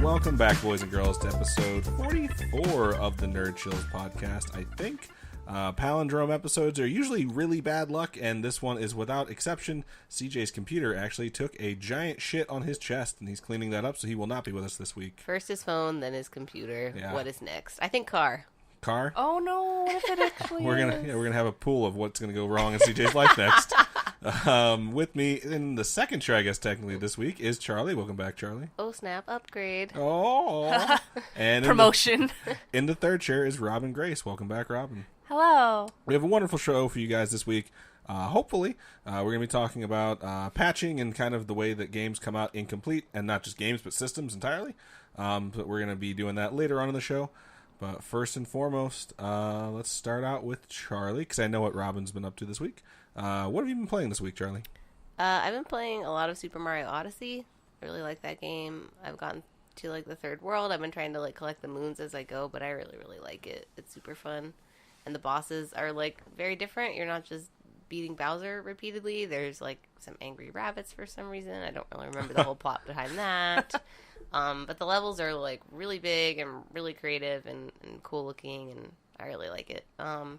Welcome back, boys and girls, to episode 44 of the Nerd Chills podcast, I think. Palindrome episodes are usually really bad luck, and this one is without exception. CJ's computer actually took a giant shit on his chest, and he's cleaning that up, so he will not be with us this week. First his phone, then his computer. Yeah. What is next? I think car. Car? Oh no, what if it actually we're gonna have a pool of what's gonna go wrong in CJ's life next. With me in the second chair, I guess technically this week, is Charlie. Welcome back, Charlie. Oh snap! Upgrade. Oh, and promotion. In the third chair is Robin Grace. Welcome back, Robin. Hello. We have a wonderful show for you guys this week. Hopefully, we're going to be talking about patching and kind of the way that games come out incomplete, and not just games, but systems entirely. But we're going to be doing that later on in the show. But first and foremost, let's start out with Charlie, because I know what Robin's been up to this week. What have you been playing this week, Charlie? I've been playing a lot of Super Mario Odyssey. I really like that game. I've gotten to like the third world. I've been trying to like collect the moons as I go, but I really, really like it. It's super fun. And the bosses are like very different. You're not just beating Bowser repeatedly. There's like some angry rabbits for some reason. I don't really remember the whole plot behind that. But the levels are like really big and really creative and cool looking, and I really like it. Other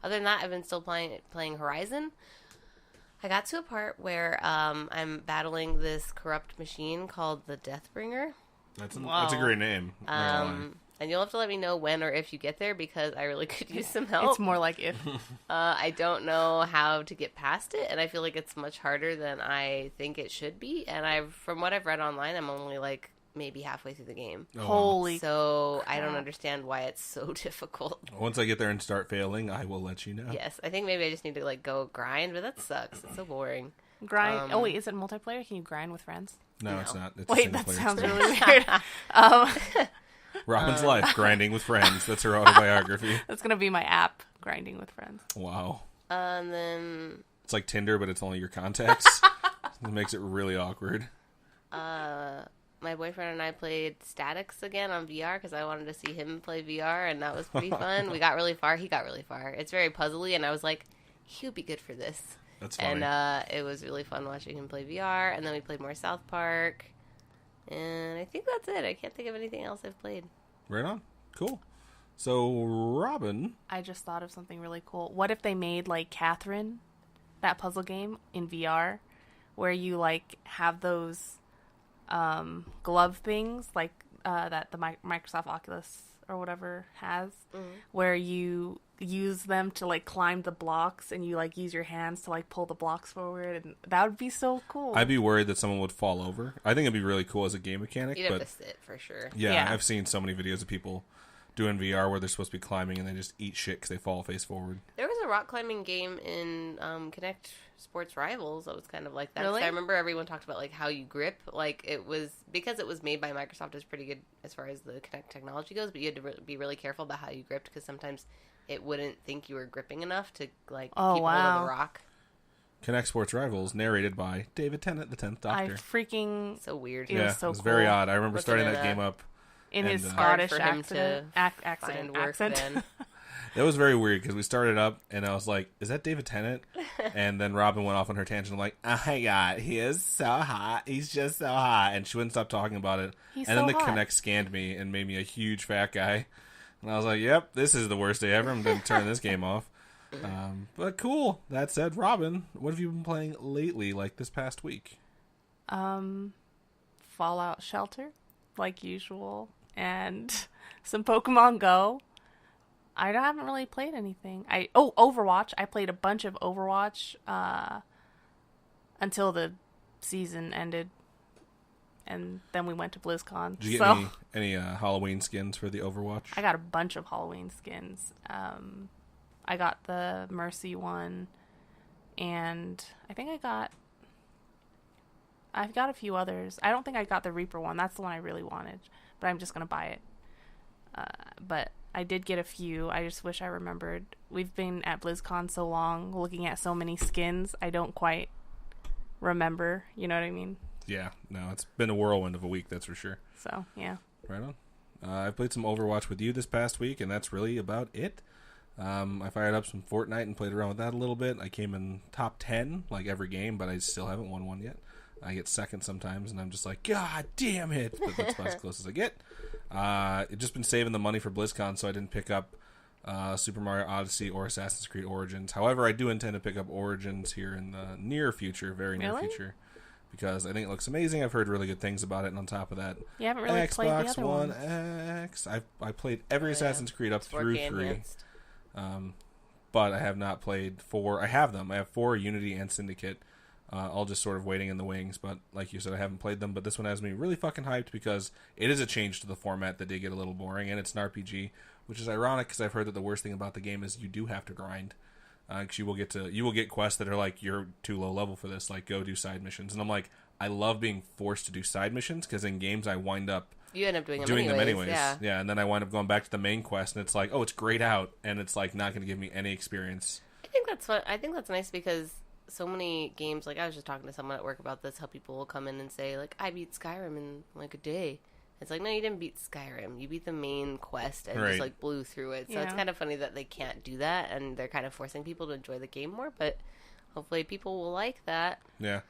than that, I've been still playing Horizon. I got to a part where I'm battling this corrupt machine called the Deathbringer. That's a great name. And you'll have to let me know when or if you get there, because I really could use some help. It's more like if. I don't know how to get past it, and I feel like it's much harder than I think it should be. And from what I've read online, I'm only like maybe halfway through the game. Oh, Holy So crap. I don't understand why it's so difficult. Once I get there and start failing, I will let you know. Yes, I think maybe I just need to like go grind, but that sucks. It's so boring. Grind. Oh wait, is it multiplayer? Can you grind with friends? No, it's not. It's Wait, a that single-player sounds experience. really weird. Robin's life, grinding with friends. That's her autobiography. That's gonna be my app, grinding with friends. Wow. And then It's like Tinder, but it's only your contacts. It makes it really awkward. my boyfriend and I played Statics again on VR because I wanted to see him play VR, and that was pretty fun. We got really far. He got really far. It's very puzzly, and I was like, he would be good for this. That's funny. And it was really fun watching him play VR. And then we played more South Park. And I think that's it. I can't think of anything else I've played. Right on. Cool. So, Robin. I just thought of something really cool. What if they made like Catherine, that puzzle game, in VR, where you like have those glove things like that the Microsoft Oculus or whatever has, where you use them to like climb the blocks, and you like use your hands to like pull the blocks forward, and that would be so cool. I'd be worried that someone would fall over. I think it'd be really cool as a game mechanic. You'd but have to sit for sure. yeah, I've seen so many videos of people doing VR where they're supposed to be climbing and they just eat shit because they fall face forward. There was a rock climbing game in Connect Sports Rivals that was kind of like that. 'Cause Really? I remember everyone talked about like how you grip. Like it was, because it was made by Microsoft, is pretty good as far as the Connect technology goes. But you had to be really careful about how you gripped, because sometimes it wouldn't think you were gripping enough to like keep hold of the rock. Connect Sports Rivals, narrated by David Tennant, the 10th I Doctor. freaking So weird. It was so it was very cool. odd. I remember What's starting in that it? game up. in his And, Scottish hard for him accent. to Accent. find work accent. then. That was very weird because we started up and I was like, is that David Tennant? And then Robin went off on her tangent. I'm like, oh my god, he is so hot. He's just so hot. And she wouldn't stop talking about it. He's and so then the hot. Connect scanned me and made me a huge fat guy. And I was like, yep, this is the worst day ever. I'm going to turn this game off. But cool. That said, Robin, what have you been playing lately, like this past week? Fallout Shelter, like usual, and some Pokemon Go. I haven't really played anything. Overwatch. I played a bunch of Overwatch until the season ended, and then we went to BlizzCon. Did you get any Halloween skins for the Overwatch? I got a bunch of Halloween skins. I got the Mercy one, and I think I've got a few others. I don't think I got the Reaper one. That's the one I really wanted, but I'm just going to buy it. But I did get a few. I just wish I remembered. We've been at BlizzCon so long, looking at so many skins, I don't quite remember. You know what I mean? Yeah, no, it's been a whirlwind of a week, that's for sure. So, yeah. Right on. I played some Overwatch with you this past week, and that's really about it. I fired up some Fortnite and played around with that a little bit. I came in top 10 like every game, but I still haven't won one yet. I get second sometimes, and I'm just like, God damn it! But that's about as close as I get. I've just been saving the money for BlizzCon, so I didn't pick up Super Mario Odyssey or Assassin's Creed Origins. However, I do intend to pick up Origins here in the near future, very near future, because I think it looks amazing. I've heard really good things about it, and on top of that, You haven't really played the Xbox other One ones. X. I played every Assassin's Creed up through 3. Enhanced. But I have not played 4. I have them. I have 4, Unity and Syndicate, all just sort of waiting in the wings. But like you said, I haven't played them. But this one has me really fucking hyped because it is a change to the format that did get a little boring, and it's an RPG, which is ironic because I've heard that the worst thing about the game is you do have to grind. Because you will get quests that are like, you're too low level for this, like go do side missions. And I'm like, I love being forced to do side missions because in games I wind up You end up doing them anyways. Yeah, And then I wind up going back to the main quest, and it's like, oh, it's grayed out, and it's like not going to give me any experience. I think that's fun. I think that's nice because so many games, like I was just talking to someone at work about this, how people will come in and say, like, I beat Skyrim in like a day. It's like, no, you didn't beat Skyrim. You beat the main quest and just like blew through it. So it's kind of funny that they can't do that, and they're kind of forcing people to enjoy the game more. But hopefully, people will like that. Yeah.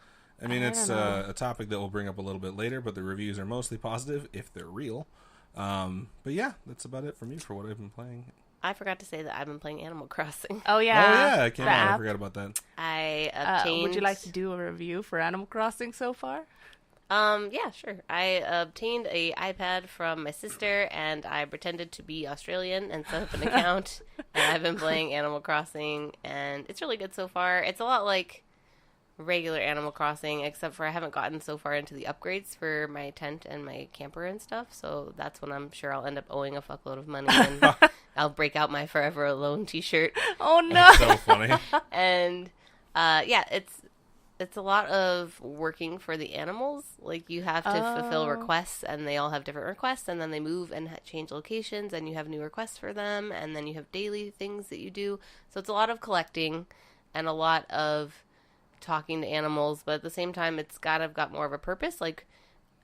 I mean, it's a topic that we'll bring up a little bit later, but the reviews are mostly positive if they're real. But yeah, that's about it for me for what I've been playing. I forgot to say that I've been playing Animal Crossing. Oh yeah, I came out. I forgot about that. I obtained. Would you like to do a review for Animal Crossing so far? Yeah, sure. I obtained a iPad from my sister, and I pretended to be Australian and set up an account. And I've been playing Animal Crossing, and it's really good so far. It's a lot like regular Animal Crossing, except for I haven't gotten so far into the upgrades for my tent and my camper and stuff. So that's when I'm sure I'll end up owing a fuckload of money, and I'll break out my Forever Alone t-shirt. Oh no! That's so funny. And yeah, it's a lot of working for the animals. Like, you have to fulfill requests, and they all have different requests, and then they move and change locations, and you have new requests for them, and then you have daily things that you do. So it's a lot of collecting and a lot of talking to animals, but at the same time, it's got more of a purpose. Like,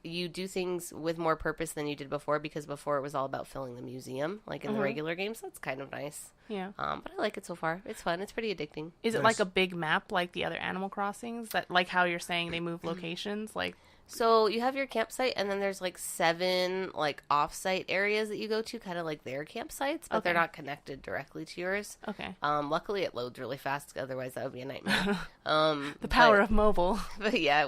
you do things with more purpose than you did before, because before it was all about filling the museum, like in the regular games. So that's kind of nice. Yeah. But I like it so far. It's fun. It's pretty addicting. Is it like a big map like the other Animal Crossings? That, like how you're saying they move locations? Like, so you have your campsite, and then there's like 7 like off-site areas that you go to, kind of like their campsites, but they're not connected directly to yours. Okay. Luckily it loads really fast. Otherwise that would be a nightmare. The power of mobile. But yeah,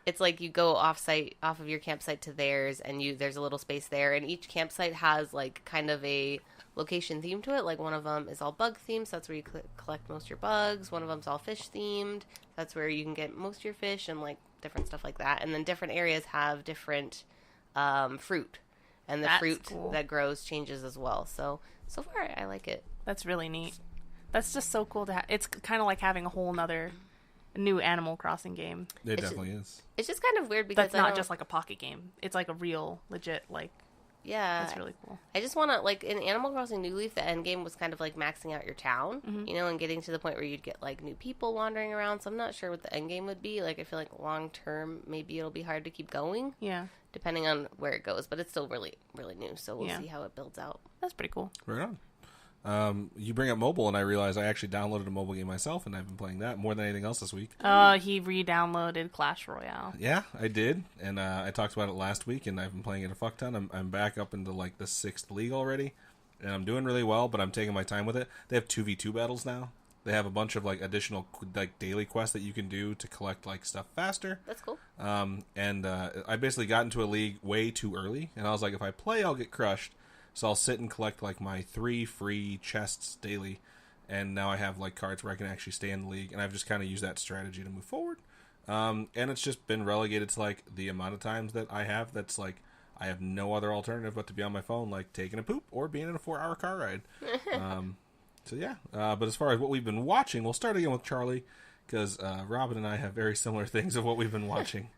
it's like you go off of your campsite to theirs, and there's a little space there, and each campsite has like kind of a location theme to it. Like, one of them is all bug themed, so that's where you collect most of your bugs. One of them's all fish themed, that's where you can get most of your fish, and like different stuff like that. And then different areas have different fruit, and the fruit that grows changes as well. So far I like it. That's really neat. That's just so cool to have. It's kind of like having a whole nother new Animal Crossing game. It definitely is. It's just kind of weird because that's not just like a pocket game. It's like a real, legit, like. Yeah. That's really cool. I just want to, like, in Animal Crossing New Leaf, the end game was kind of like maxing out your town, you know, and getting to the point where you'd get like new people wandering around. So I'm not sure what the end game would be. Like, I feel like long term, maybe it'll be hard to keep going. Yeah. Depending on where it goes, but it's still really, really new. So we'll see how it builds out. That's pretty cool. Right on. You bring up mobile, and I realize I actually downloaded a mobile game myself, and I've been playing that more than anything else this week. He re-downloaded Clash Royale. Yeah, I did, and I talked about it last week, and I've been playing it a fuck ton. I'm back up into like the 6th league already, and I'm doing really well, but I'm taking my time with it. They have 2v2 battles now. They have a bunch of like additional like daily quests that you can do to collect like stuff faster. That's cool. And I basically got into a league way too early, and I was like, if I play, I'll get crushed. So I'll sit and collect like my 3 free chests daily, and now I have like cards where I can actually stay in the league, and I've just kind of used that strategy to move forward. And it's just been relegated to like the amount of times that I have that's like I have no other alternative but to be on my phone, like taking a poop or being in a 4-hour car ride. So yeah, but as far as what we've been watching, we'll start again with Charlie, because Robin and I have very similar things of what we've been watching.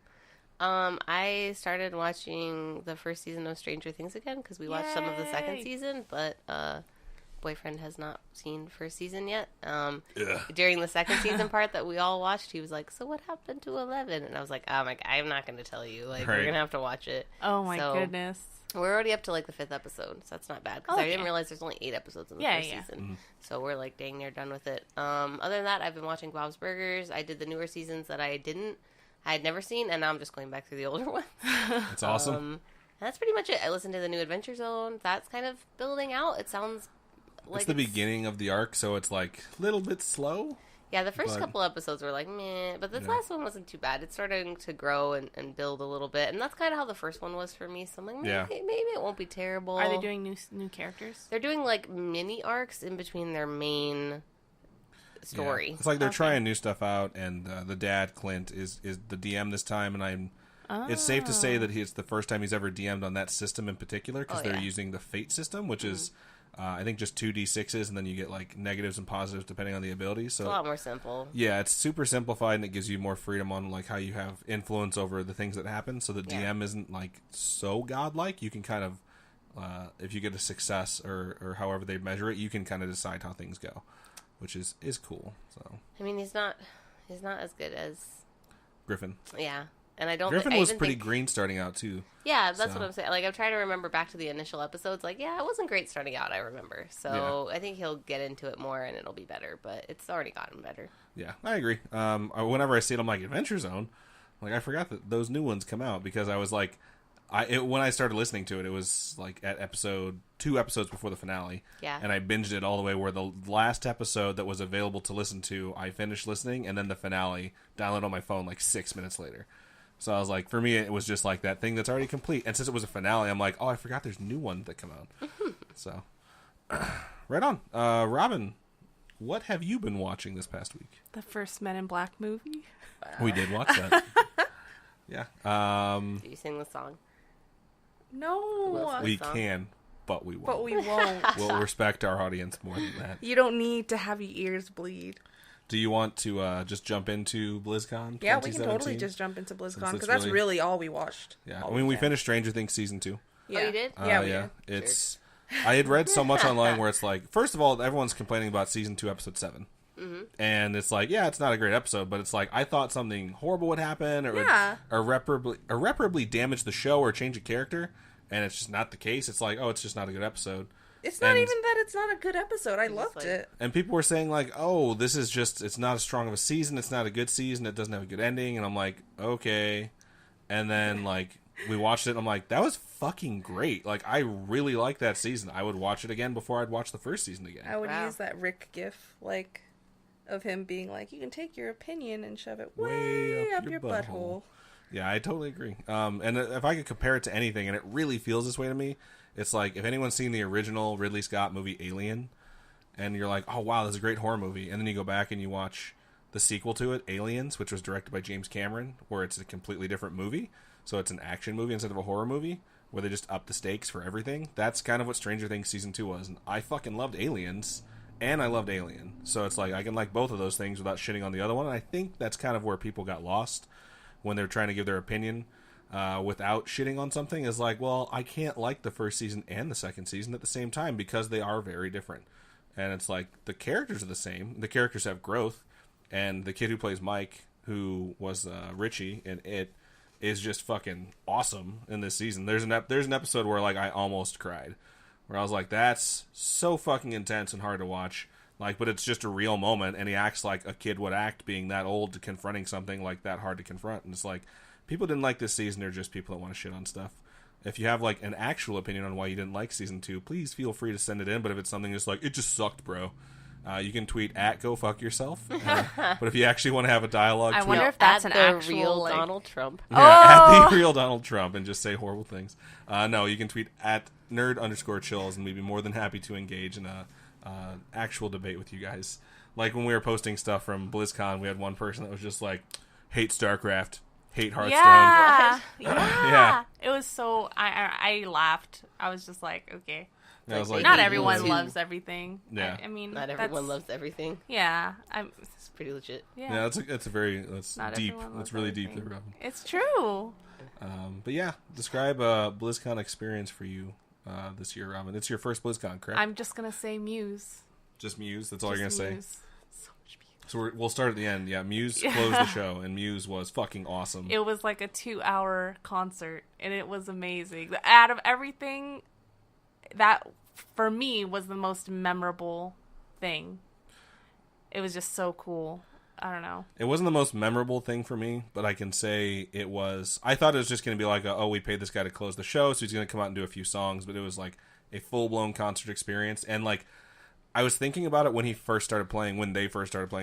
I started watching the first season of Stranger Things again, because we watched some of the second season, but boyfriend has not seen first season yet. During the second season part that we all watched, he was like, "So what happened to 11?" And I was like, "Oh my god, I'm not going to tell you. Like, we're gonna have to watch it." Oh my goodness. We're already up to like the 5th episode, so that's not bad. Because I didn't realize there's only 8 episodes in the first season. Mm-hmm. So we're like dang near done with it. Other than that, I've been watching Bob's Burgers. I did the newer seasons that I had never seen, and now I'm just going back through the older ones. That's awesome. And that's pretty much it. I listened to the new Adventure Zone. That's kind of building out. It sounds like it's the beginning of the arc, so it's like a little bit slow. Yeah, the first couple episodes were like, meh, but this last one wasn't too bad. It's starting to grow and build a little bit, and that's kind of how the first one was for me, so I'm like, maybe it won't be terrible. Are they doing new characters? They're doing, like, mini arcs in between their main story. Yeah. It's like they're trying new stuff out, and the dad, Clint, is the DM this time, and it's safe to say that it's the first time he's ever DM'd on that system in particular, because they're using the Fate system, which is... I think just 2d6s, and then you get like negatives and positives depending on the abilities. So it's a lot more simple. Yeah, it's super simplified, and it gives you more freedom on like how you have influence over the things that happen. So the DM isn't like so godlike. You can kind of, if you get a success or however they measure it, you can kind of decide how things go, which is cool. So I mean, he's not as good as Griffin. Yeah. And I don't Griffin was pretty green starting out, too. Yeah, that's what I'm saying. Like, I'm trying to remember back to the initial episodes. Like, yeah, it wasn't great starting out, I remember. So I think he'll get into it more and it'll be better. But it's already gotten better. Yeah, I agree. Whenever I see it, I'm like, Adventure Zone? Like, I forgot that those new ones come out because I was like... when I started listening to it, it was like at 2 episodes before the finale. Yeah. And I binged it all the way where the last episode that was available to listen to, I finished listening, and then the finale downloaded on my phone like 6 minutes later. So I was like, for me, it was just like that thing that's already complete. And since it was a finale, I'm like, oh, I forgot there's new ones that come out. So, right on. Robin, what have you been watching this past week? The first Men in Black movie. We did watch that. Yeah. Do you sing the song? No. We can, but we won't. But we won't. We'll respect our audience more than that. You don't need to have your ears bleed. Do you want to just jump into BlizzCon? Yeah, we can totally just jump into BlizzCon because that's really all we watched. Yeah, I mean, we finished Stranger Things Season 2. Yeah. Oh, you did? Yeah, It's... I had read so much online where it's like... First of all, everyone's complaining about Season 2, Episode 7. Mm-hmm. And it's like, yeah, it's not a great episode, but it's like, I thought something horrible would happen or irreparably damage the show or change a character, and it's just not the case. It's like, oh, it's just not a good episode. It's not even that it's not a good episode. I loved it. And people were saying, like, oh, this is just, it's not as strong of a season. It's not a good season. It doesn't have a good ending. And I'm like, okay. And then, like, we watched it, and I'm like, that was fucking great. Like, I really liked that season. I would watch it again before I'd watch the first season again. I would use that Rick gif, like, of him being like, you can take your opinion and shove it way up your butthole. Yeah, I totally agree. And if I could compare it to anything, and it really feels this way to me, it's like, if anyone's seen the original Ridley Scott movie Alien, and you're like, oh, wow, this is a great horror movie, and then you go back and you watch the sequel to it, Aliens, which was directed by James Cameron, where it's a completely different movie, so it's an action movie instead of a horror movie, where they just up the stakes for everything. That's kind of what Stranger Things Season 2 was, and I fucking loved Aliens, and I loved Alien, so it's like, I can like both of those things without shitting on the other one, and I think that's kind of where people got lost when they're trying to give their opinion without shitting on something, is like, well, I can't like the first season and the second season at the same time because they are very different. And it's like, the characters are the same. The characters have growth. And the kid who plays Mike, who was Richie in It, is just fucking awesome in this season. There's an episode where, like, I almost cried. Where I was like, that's so fucking intense and hard to watch. Like, but it's just a real moment, and he acts like a kid would act, being that old to confronting something like that hard to confront. And it's like, people didn't like this season. They're just people that want to shit on stuff. If you have, like, an actual opinion on why you didn't like Season 2, please feel free to send it in. But if it's something just like, it just sucked, bro, you can tweet at @GoFuckYourself. But if you actually want to have a dialogue, I tweet wonder if that's an actual, real like... Donald Trump. Yeah, at the real Donald Trump, and just say horrible things. No, you can tweet at @nerd_chills, and we'd be more than happy to engage in a actual debate with you guys. Like when we were posting stuff from BlizzCon, we had one person that was just like, hate StarCraft, hate Hearthstone. Yeah. It was so... I laughed. I was just like, okay. I was like, not everyone loves everything. Yeah. I mean, not everyone loves everything. Yeah. It's pretty legit. Yeah, that's deep. That's really deep there, Robin. It's true. But yeah, describe a BlizzCon experience for you this year, Robin? It's your first BlizzCon, correct? I'm just gonna say Muse. Just Muse. That's all you're gonna say. So much Muse. So we'll start at the end. Yeah, Muse closed the show, and Muse was fucking awesome. It was like a 2-hour concert, and it was amazing. Out of everything, that for me was the most memorable thing. It was just so cool. I don't know. It wasn't the most memorable thing for me, but I can say it was. I thought it was just going to be like, we paid this guy to close the show, so he's going to come out and do a few songs. But it was like a full blown concert experience, and like I was thinking about it when they first started playing,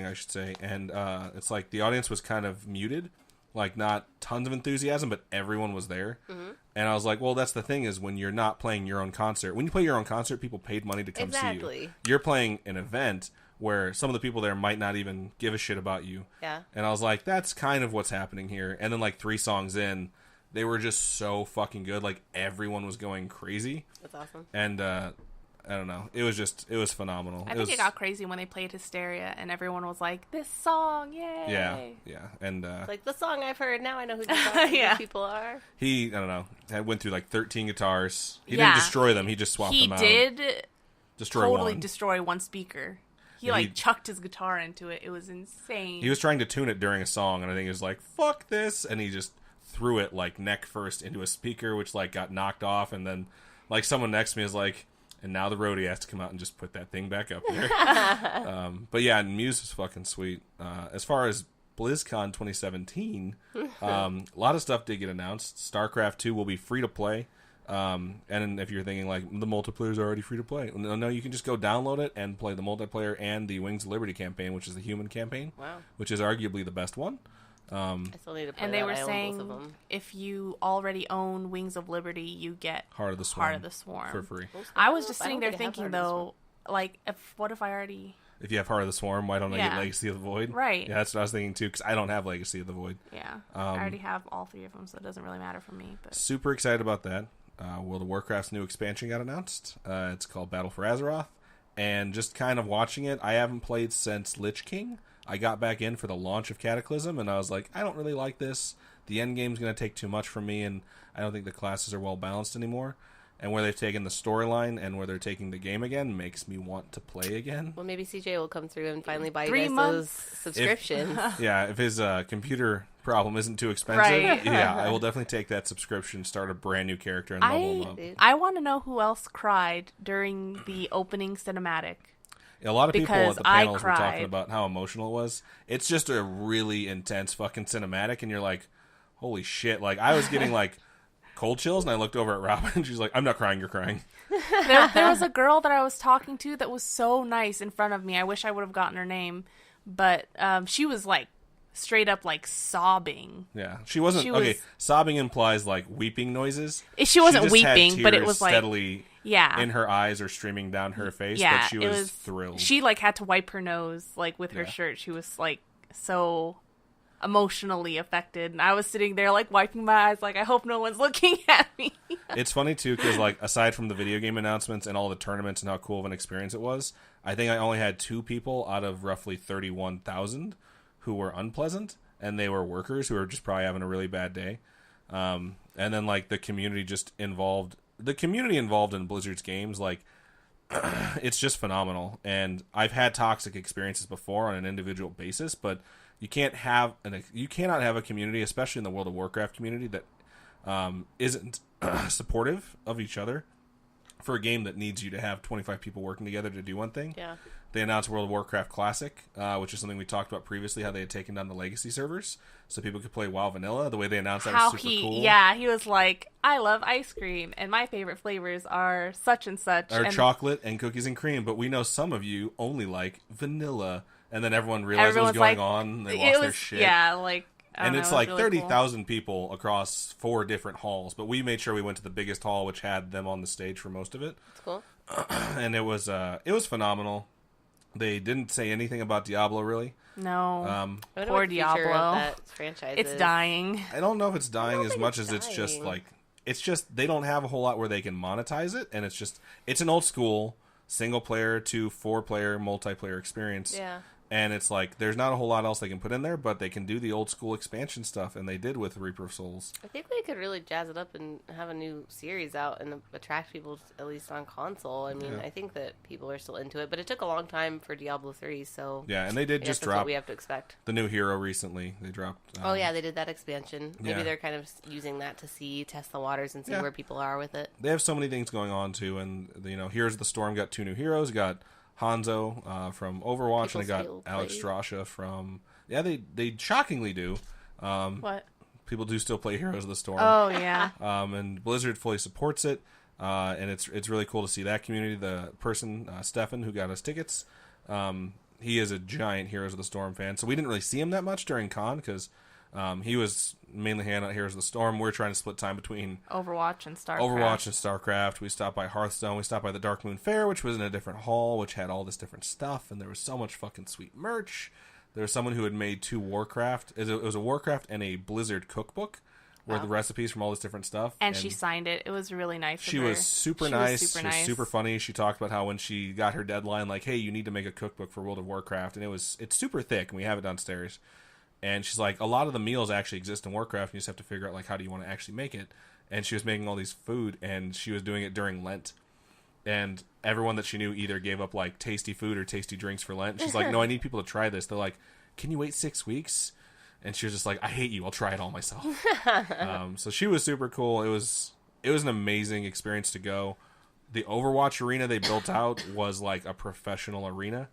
I should say, and it's like the audience was kind of muted, like not tons of enthusiasm, but everyone was there. Mm-hmm. And I was like, well, that's the thing is when you're not playing your own concert. When you play your own concert, people paid money to come see you. You're playing an event where some of the people there might not even give a shit about you. Yeah. And I was like, that's kind of what's happening here. And then like 3 songs in, they were just so fucking good. Like everyone was going crazy. That's awesome. And I don't know. It was phenomenal. I think it got crazy when they played Hysteria and everyone was like, this song, yay. Yeah. And like the song I've heard, now I know who these people are. He, I don't know, went through like 13 guitars. He didn't destroy them. He just swapped them out. He did totally destroy one speaker. He chucked his guitar into it. It was insane. He was trying to tune it during a song, and I think he was like, fuck this, and he just threw it, like, neck first into a speaker, which, like, got knocked off, and then, like, someone next to me is like, and now the roadie has to come out and just put that thing back up there. But, yeah, Muse is fucking sweet. As far as BlizzCon 2017, a lot of stuff did get announced. StarCraft 2 will be free to play. And if you're thinking like the multiplayer is already free to play, no, you can just go download it and play the multiplayer and the Wings of Liberty campaign, which is the human campaign. Wow. Which is arguably the best one. I still need to play and they were saying if you already own Wings of Liberty, you get Heart of the Swarm for free. I was just sitting there thinking though, like, what if I already... If you have Heart of the Swarm, why don't I get Legacy of the Void? Right. Yeah, that's what I was thinking too, because I don't have Legacy of the Void. Yeah. I already have all 3 of them, so it doesn't really matter for me. But super excited about that. World of Warcraft's new expansion got announced. It's called Battle for Azeroth. And just kind of watching it, I haven't played since Lich King. I got back in for the launch of Cataclysm, and I was like, I don't really like this. The endgame's going to take too much from me, and I don't think the classes are well balanced anymore. And where they've taken the storyline and where they're taking the game again makes me want to play again. Well, maybe CJ will come through and finally buy you guys those subscriptions. If his computer problem isn't too expensive, I will definitely take that subscription, start a brand new character, and level them up. I want to know who else cried during the opening cinematic. A lot of people at the panels were talking about how emotional it was. It's just a really intense fucking cinematic, and you're like, holy shit. Like, I was getting like cold chills, and I looked over at Robin, and she's like, I'm not crying, you're crying. There was a girl that I was talking to that was so nice in front of me. I wish I would have gotten her name, but she was like straight up like sobbing. Yeah, she wasn't sobbing implies like weeping noises. She wasn't weeping, but it was like steadily in her eyes or streaming down her face. Yeah, but she was thrilled. She like had to wipe her nose like with her shirt. She was like so emotionally affected, and I was sitting there like wiping my eyes like I hope no one's looking at me. It's funny too because like aside from the video game announcements and all the tournaments and how cool of an experience it was, I think I only had 2 people out of roughly 31,000 who were unpleasant, and they were workers who were just probably having a really bad day. And then like the community involved in Blizzard's games, like it's just phenomenal. And I've had toxic experiences before on an individual basis, but you cannot have a community, especially in the World of Warcraft community, that isn't supportive of each other for a game that needs you to have 25 people working together to do one thing. Yeah. They announced World of Warcraft Classic, which is something we talked about previously, how they had taken down the legacy servers so people could play WoW Vanilla. The way they announced that was super cool. Yeah, he was like, I love ice cream, and my favorite flavors are such and such. Or chocolate and cookies and cream, but we know some of you only like vanilla. And then everyone realized what was going on. They lost their shit. Yeah, like... And it's like really 30,000 people across 4 different halls. But we made sure we went to the biggest hall, which had them on the stage for most of it. That's cool. And it was phenomenal. They didn't say anything about Diablo, really. No. Poor Diablo. That franchise it's dying. I don't know if it's dying as much as it's just like... It's just, they don't have a whole lot where they can monetize it. And it's an old school single-player to 4-player multiplayer experience. Yeah. And it's like, there's not a whole lot else they can put in there, but they can do the old school expansion stuff, and they did with Reaper of Souls. I think they could really jazz it up and have a new series out and attract people, at least on console. I mean, I think that people are still into it, but it took a long time for Diablo 3, so... Yeah, and they did just drop... what we have to expect. The new hero recently. They dropped... oh, yeah, they did that expansion. Maybe they're kind of using that to test the waters and see where people are with it. They have so many things going on, too, and, Heroes of the Storm got 2 new heroes. Got Hanzo from Overwatch, People and they got still Alex play. Strasha from... Yeah, they shockingly do. What? People do still play Heroes of the Storm. Oh, yeah. And Blizzard fully supports it. And it's really cool to see that community. The person, Stefan, who got us tickets, he is a giant Heroes of the Storm fan. So we didn't really see him that much during Con because he was mainly handing out Heroes of the Storm. We're trying to split time between Overwatch and StarCraft. Overwatch and StarCraft. We stopped by Hearthstone. We stopped by the Dark Moon Fair, which was in a different hall, which had all this different stuff. And there was so much fucking sweet merch. There was someone who had made 2 Warcraft. It was a Warcraft and a Blizzard cookbook where the recipes from all this different stuff. And she signed it. It was really nice. She was super nice. She was super funny. She talked about how when she got her deadline, like, hey, you need to make a cookbook for World of Warcraft. And it's super thick, and we have it downstairs. And she's like, a lot of the meals actually exist in Warcraft. And you just have to figure out, like, how do you want to actually make it? And she was making all these food, and she was doing it during Lent. And everyone that she knew either gave up, like, tasty food or tasty drinks for Lent. She's like, no, I need people to try this. They're like, can you wait 6 weeks? And she was just like, I hate you. I'll try it all myself. So she was super cool. It was an amazing experience to go. The Overwatch arena they built out was like a professional arena.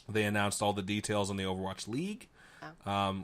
They announced all the details on the Overwatch League,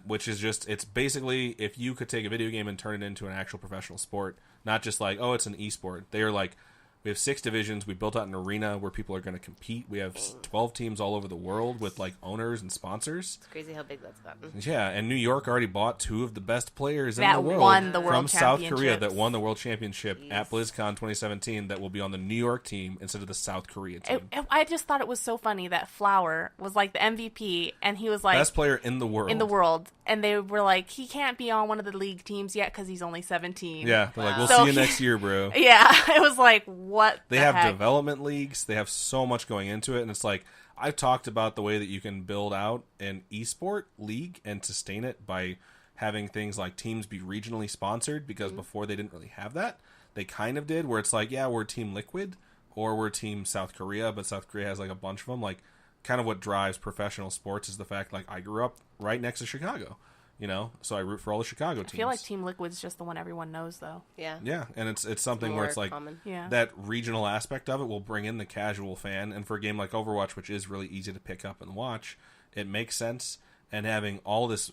which is it's basically if you could take a video game and turn it into an actual professional sport, not just like, oh, it's an esport. They are like, we have 6 divisions. We built out an arena where people are going to compete. We have 12 teams all over the world with like owners and sponsors. It's crazy how big that's gotten. Yeah, and New York already bought 2 of the best players in That the world won the World from South Korea Championships. that won the World Championship at BlizzCon 2017 that will be on the New York team instead of the South Korea team. I just thought it was so funny that Flower was like the MVP, and he was like Best player in the world. And they were like, he can't be on one of the league teams yet because he's only 17. Yeah, they're like, we'll So see you next year, bro. Yeah, it was like, what They the have heck? development leagues. They have so much going into it, and it's like I've talked about the way that you can build out an esport league and sustain it by having things like teams be regionally sponsored because before they didn't really have that. They kind of did where it's like, yeah, we're Team Liquid or we're Team South Korea, but South Korea has like a bunch of them. Like kind of what drives professional sports is the fact like I grew up right next to Chicago. So I root for all the Chicago teams. I feel like Team Liquid's just the one everyone knows, though. Yeah. Yeah, and it's something where it's like common. Yeah. that regional aspect of it will bring in the casual fan, and for a game like Overwatch, which is really easy to pick up and watch, it makes sense. And having all this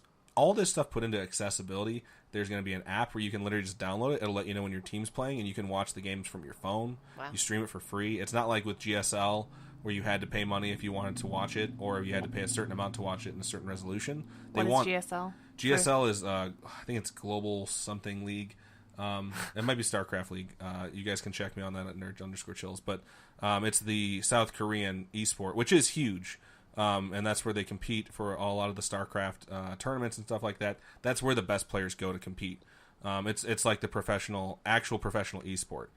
stuff put into accessibility, there's going to be an app where you can literally just download it. It'll let you know when your team's playing, and you can watch the games from your phone. Wow. You stream it for free. It's not like with GSL where you had to pay money if you wanted to watch it, or you had to pay a certain amount to watch it in a certain resolution. What is GSL? GSL is, I think it's Global Something League. It might be StarCraft League. You guys can check me on that at nerd_chills. But it's the South Korean esport, which is huge. And that's where they compete for a lot of the StarCraft tournaments and stuff like that. That's where the best players go to compete. It's like the actual professional esport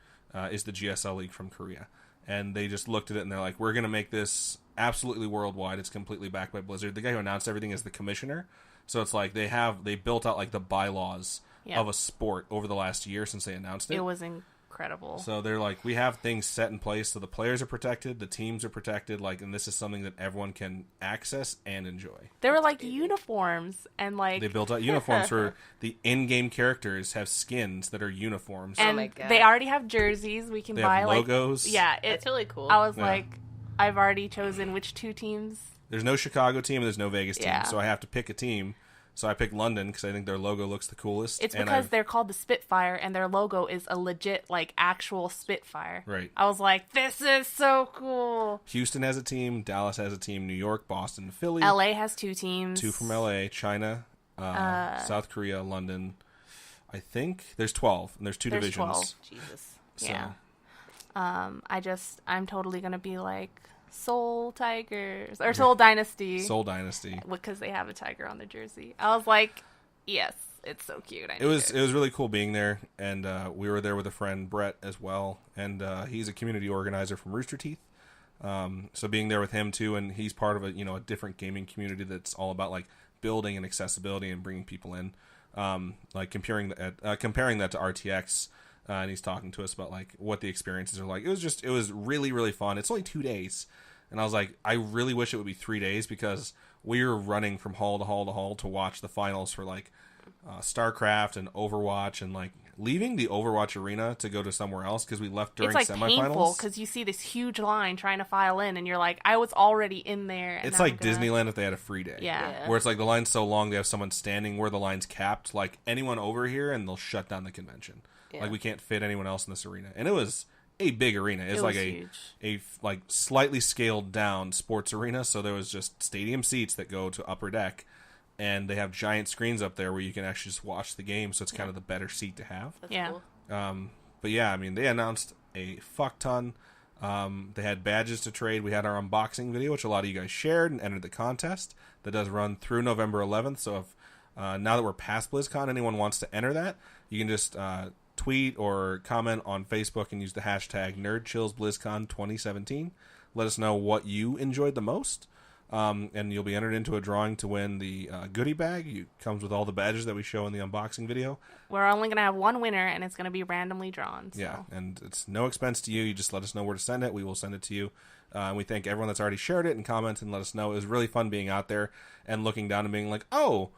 is the GSL League from Korea. And they just looked at it and they're like, we're going to make this absolutely worldwide. It's completely backed by Blizzard. The guy who announced everything is the commissioner. So it's like they built out like the bylaws of a sport over the last year since they announced it. It was incredible. So they're like, we have things set in place so the players are protected, the teams are protected, like, and this is something that everyone can access and enjoy. There were like uniforms and like They built out uniforms for the in-game characters have skins that are uniforms. and my God. they already have jerseys. We can They buy have logos. like yeah, It's really cool. I was Yeah. like, I've already chosen which 2 teams. There's no Chicago team and there's no Vegas team, Yeah. so I have to pick a team. So I picked London because I think their logo looks the coolest. It's and because they're called the Spitfire and their logo is a legit like actual Spitfire. Right. I was like, this is so cool. Houston has a team, Dallas has a team, New York, Boston, Philly. LA has 2 teams. 2 from LA, China, South Korea, London. I think there's 12 and there's 2 There's divisions. 12. Jesus. So, Yeah. I'm totally gonna be like Soul Tigers or Soul Dynasty. Soul Dynasty. Because they have a tiger on their jersey. I was like, yes, it's so cute. It was really cool being there, and we were there with a friend, Brett, as well, and he's a community organizer from Rooster Teeth. So being there with him too, and he's part of a different gaming community that's all about like building and accessibility and bringing people in. Like comparing that to RTX, and he's talking to us about like what the experiences are like. It was really, really fun. It's only 2 days, and I was like, I really wish it would be 3 days because we were running from hall to hall to hall to watch the finals for like StarCraft and Overwatch, and like leaving the Overwatch arena to go to somewhere else because we left during it's like semifinals. painful because you see this huge line trying to file in, and you're like, I was already in there. And it's like Disneyland if they had a free day. Yeah. Where it's like the line's so long, they have someone standing where the line's capped, like anyone over here, and they'll shut down the convention. Yeah. Like we can't fit anyone else in this arena. And it was a big arena. It's like huge. a like slightly scaled down sports arena. So there was just stadium seats that go to upper deck, and they have giant screens up there where you can actually just watch the game. So it's kind of the better seat to have. That's Yeah. cool. But yeah, I mean, they announced a fuck ton. They had badges to trade. We had our unboxing video, which a lot of you guys shared and entered the contest. That does run through November 11th. So if now that we're past BlizzCon, anyone wants to enter that, you can just tweet or comment on Facebook and use the hashtag NerdChillsBlizzCon 2017. Let us know what you enjoyed the most. And you'll be entered into a drawing to win the goodie bag. It comes with all the badges that we show in the unboxing video. We're only going to have one winner, and it's going to be randomly drawn. So. Yeah, and it's no expense to you. You just let us know where to send it. We will send it to you. And we thank everyone that's already shared it and commented and let us know. It was really fun being out there and looking down and being like, oh,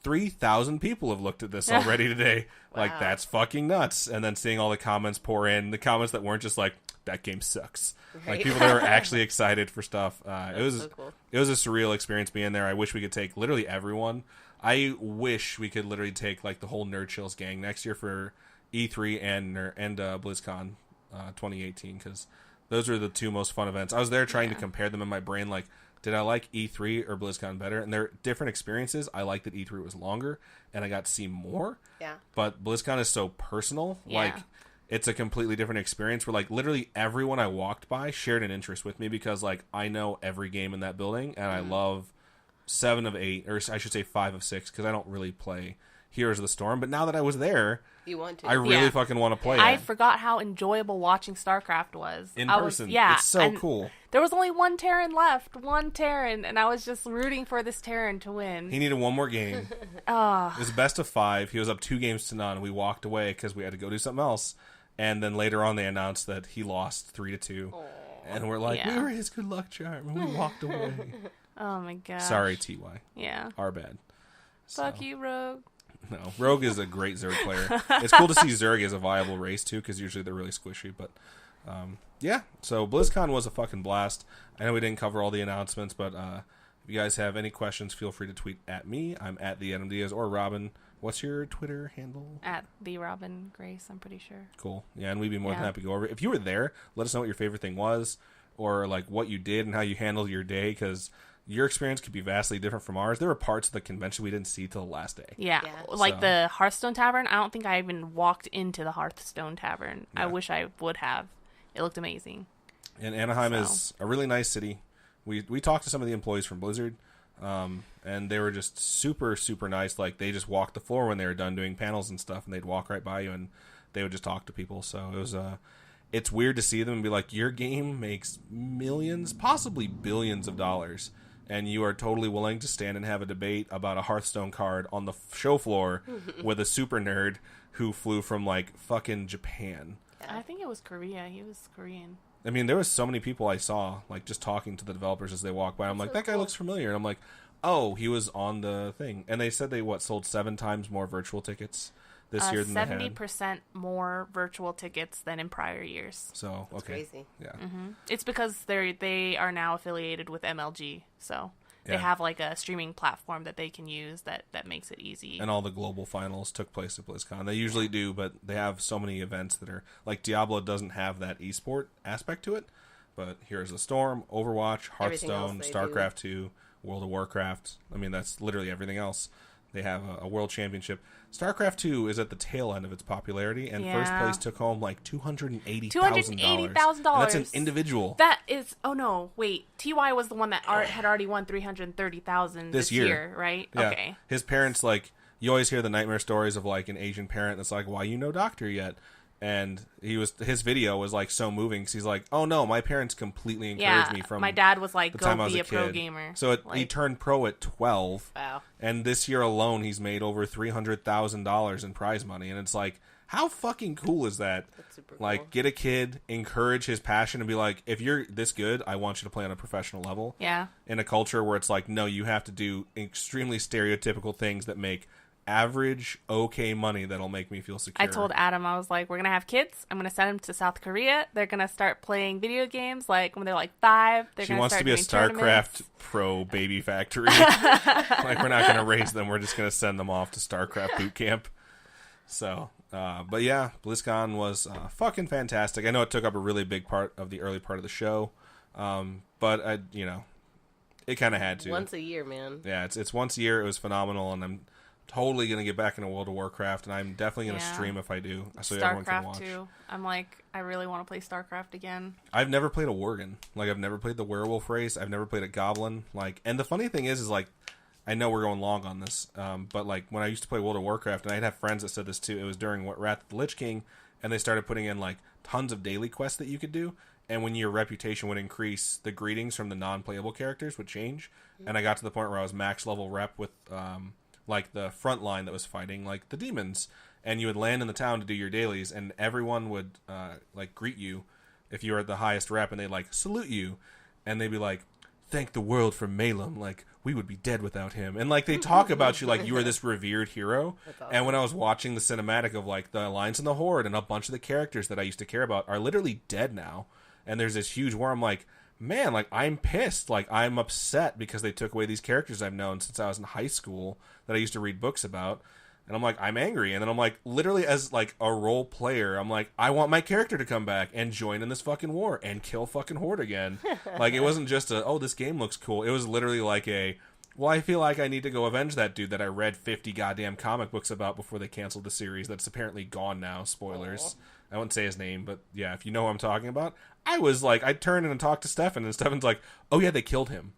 3,000 people have looked at this already today. Wow. Like, that's fucking nuts. And then seeing all the comments pour in, the comments that weren't just like, that game sucks. Right. Like, people that were actually excited for stuff. It was so cool. It was a surreal experience being there. I wish we could take literally everyone. I wish we could literally take like the whole Nerd Chills gang next year for E3 and BlizzCon 2018, because those are the two most fun events. I was there trying to compare them in my brain, like, did I like E3 or BlizzCon better? And they're different experiences. I like that E3 was longer and I got to see more. Yeah. But BlizzCon is so personal. Yeah. Like, it's a completely different experience where, like, literally everyone I walked by shared an interest with me because, like, I know every game in that building and I love 7 of 8, or I should say 5 of 6, because I don't really play Heroes of the Storm. But now that I was there, You want to? I really fucking want to play I it. forgot how enjoyable watching StarCraft was. In I person. Yeah. It's so and cool. There was only one Terran left. One Terran. And I was just rooting for this Terran to win. He needed one more game. Oh. It was best of 5. He was up 2 games to none. We walked away because we had to go do something else. And then later on, they announced that he lost 3-2. Aww. And we're like, Yeah. we were his good luck charm, and we walked away. Oh my god. Sorry, TY. Yeah. Our bad. Fuck So, you, Rogue. No, Rogue is a great Zerg player. It's cool to see Zerg as a viable race, too, because usually they're really squishy. But, yeah. So, BlizzCon was a fucking blast. I know we didn't cover all the announcements, but if you guys have any questions, feel free to tweet at me. I'm at the NMDiaz or Robin. What's your Twitter handle? At the Robin Grace, I'm pretty sure. Cool. Yeah, and we'd be more than Yeah. happy to go over it. If you were there, let us know what your favorite thing was, or like what you did and how you handled your day, because your experience could be vastly different from ours. There were parts of the convention we didn't see till the last day. Yeah. Yeah. Like So- the Hearthstone Tavern, I don't think I even walked into the Hearthstone Tavern. Yeah. I wish I would have. It looked amazing. And Anaheim So. is a really nice city. We talked to some of the employees from Blizzard, and they were just super, super nice. Like, they just walked the floor when they were done doing panels and stuff, and they'd walk right by you, and they would just talk to people. So it was it's weird to see them and be like, your game makes millions, possibly billions of dollars, and you are totally willing to stand and have a debate about a Hearthstone card on the show floor with a super nerd who flew from, like, fucking Japan. I think it was Korea. He was Korean. I mean, there was so many people I saw, like, just talking to the developers as they walked by. I'm like, so that guy cool. looks familiar. And I'm like, oh, he was on the thing. And they said they, sold 7 times more virtual tickets this year than they had. 70% more virtual tickets than in prior years. So, That's okay. crazy. Yeah. It's because they are now affiliated with MLG, so they Yeah. have like a streaming platform that they can use that makes it easy. And all the global finals took place at BlizzCon. They usually do, but they have so many events that are, like, Diablo doesn't have that esport aspect to it. But Heroes of the Storm, Overwatch, Everything else Hearthstone, they StarCraft 2, World of Warcraft. I mean, that's literally everything else. They have a world championship. StarCraft 2 is at the tail end of its popularity, and first Yeah. place took home like $280,000. $280,000. That's an individual. That is, oh no, wait. TY was the one that had already won $330,000 This this year. year, right? Yeah. Okay. His parents, like, you always hear the nightmare stories of, like, an Asian parent that's like, why you no doctor yet? And his video was like so moving because he's like, oh no, my parents completely encouraged me from my dad was like, the go time I was be a a pro kid. gamer. So like, he turned pro at 12. Wow. And this year alone, he's made over $300,000 in prize money. And it's like, how fucking cool is that? That's super Like, cool. get a kid, encourage his passion, and be like, if you're this good, I want you to play on a professional level. Yeah. In a culture where it's like, no, you have to do extremely stereotypical things that make average, okay money that'll make me feel secure. I told Adam, I was like, we're going to have kids. I'm going to send them to South Korea. They're going to start playing video games like when they're like 5. She wants to be a StarCraft tournaments. pro baby factory. Like, we're not going to raise them. We're just going to send them off to StarCraft boot camp. So, but yeah, BlizzCon was fucking fantastic. I know it took up a really big part of the early part of the show, but it kind of had to. Once a year, man. Yeah, it's once a year. It was phenomenal, and I'm totally gonna get back into World of Warcraft, and I'm definitely gonna stream if I do, so everyone can watch. StarCraft too. I'm like, I really want to play StarCraft again. I've never played a Worgen. Like, I've never played the werewolf race. I've never played a goblin. Like, and the funny thing is like, I know we're going long on this, but like when I used to play World of Warcraft, and I'd have friends that said this too. It was during Wrath of the Lich King, and they started putting in like tons of daily quests that you could do. And when your reputation would increase, the greetings from the non-playable characters would change. And I got to the point where I was max level rep with like the front line that was fighting like the demons. And you would land in the town to do your dailies, and everyone would like greet you if you were at the highest rep, and they'd like salute you, and they'd be like, "Thank the world for Malum, like we would be dead without him." And like they talk about you like you were this revered hero. That's awesome. And when I was watching the cinematic of like the Alliance and the Horde, and a bunch of the characters that I used to care about are literally dead now, and there's this huge war, I'm like, man, like I'm pissed, like I'm upset because they took away these characters I've known since I was in high school that I used to read books about. And I'm like, I'm angry. And then I'm like, literally as like a role player, I'm like, I want my character to come back and join in this fucking war and kill fucking Horde again. Like, it wasn't just oh, this game looks cool. It was literally like well, I feel like I need to go avenge that dude that I read 50 goddamn comic books about before they canceled the series that's apparently gone now. Spoilers. Aww. I won't say his name, but yeah, if you know who I'm talking about. I was like, I turned in and talked to Stefan, and Stefan's like, oh yeah, they killed him.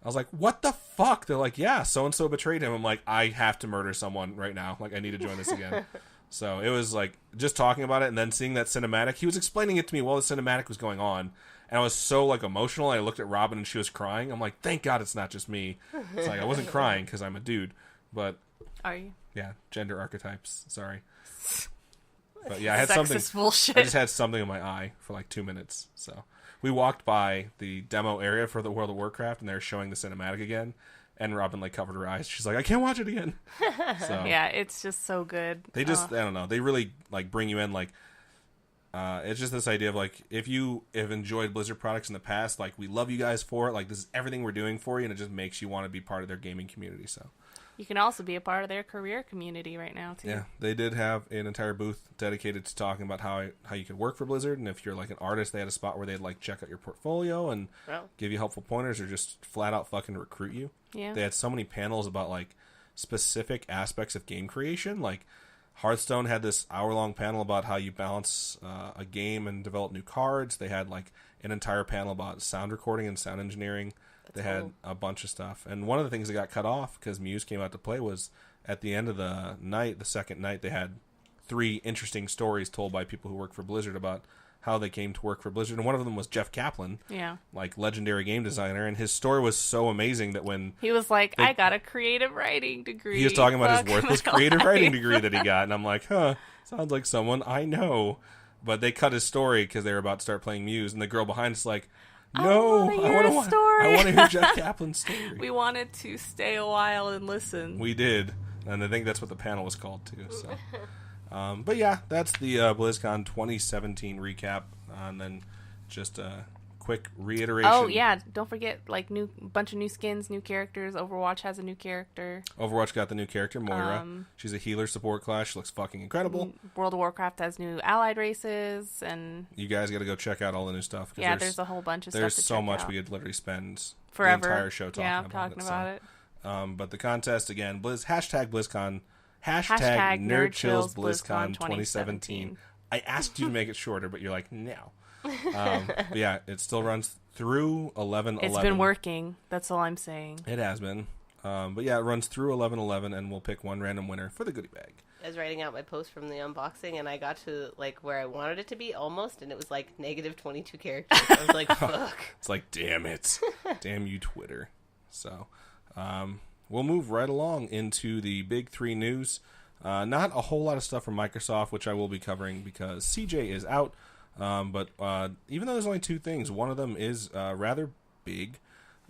I was like, what the fuck? They're like, yeah, so-and-so betrayed him. I'm like, I have to murder someone right now. Like, I need to join this again. So it was like, just talking about it and then seeing that cinematic. He was explaining it to me while the cinematic was going on. And I was so, like, emotional. I looked at Robin and she was crying. I'm like, thank God it's not just me. It's like, I wasn't crying because I'm a dude. But, are you? Yeah, gender archetypes. Sorry. But yeah, I had Sexist bullshit. I just had something in my eye for like 2 minutes. So we walked by the demo area for the World of Warcraft, and they were showing the cinematic again. And Robin like covered her eyes. She's like, I can't watch it again. So yeah, it's just so good. They just, I don't know. They really like bring you in. Like, it's just this idea of like, if you have enjoyed Blizzard products in the past, like we love you guys for it. Like this is everything we're doing for you, and it just makes you want to be part of their gaming community. So. You can also be a part of their career community right now, too. Yeah, they did have an entire booth dedicated to talking about how you could work for Blizzard, and if you're like an artist, they had a spot where they'd like check out your portfolio and give you helpful pointers, or just flat out fucking recruit you. Yeah. They had so many panels about like specific aspects of game creation. Like Hearthstone had this hour-long panel about how you balance a game and develop new cards. They had like an entire panel about sound recording and sound engineering. They had a bunch of stuff. And one of the things that got cut off because Muse came out to play was at the end of the night, the second night, they had 3 interesting stories told by people who work for Blizzard about how they came to work for Blizzard. And one of them was Jeff Kaplan, like legendary game designer. And his story was so amazing that when he was like, I got a creative writing degree. He was talking about his worthless creative writing degree that he got. And I'm like, sounds like someone I know. But they cut his story because they were about to start playing Muse. And the girl behind is like, no, I want to hear Jeff Kaplan's story. We wanted to stay a while and listen. We did, and I think that's what the panel was called too. So, but yeah, that's the BlizzCon 2017 recap, and then just a quick reiteration. Oh yeah, don't forget like bunch of new skins, new characters. Overwatch has a new character. Overwatch got the new character Moira. She's a healer support class. She looks fucking incredible. World of Warcraft has new allied races, and you guys got to go check out all the new stuff. Yeah, there's a whole bunch of stuff. There's to so check much out. we could literally spend forever the entire show talking about it. But the contest again, hashtag BlizzCon, hashtag NerdChills BlizzCon 2017. I asked you to make it shorter, but you're like, no. But yeah, it still runs through 11/11. It's been working. That's all I'm saying. It has been. But yeah, it runs through 11/11, and we'll pick one random winner for the goodie bag. I was writing out my post from the unboxing, and I got to like where I wanted it to be almost, and it was like negative 22 characters. I was like, fuck. It's like, damn it. Damn you, Twitter. So, we'll move right along into the big three news. Not a whole lot of stuff from Microsoft, which I will be covering because CJ is out. But even though there's only two things, one of them is rather big.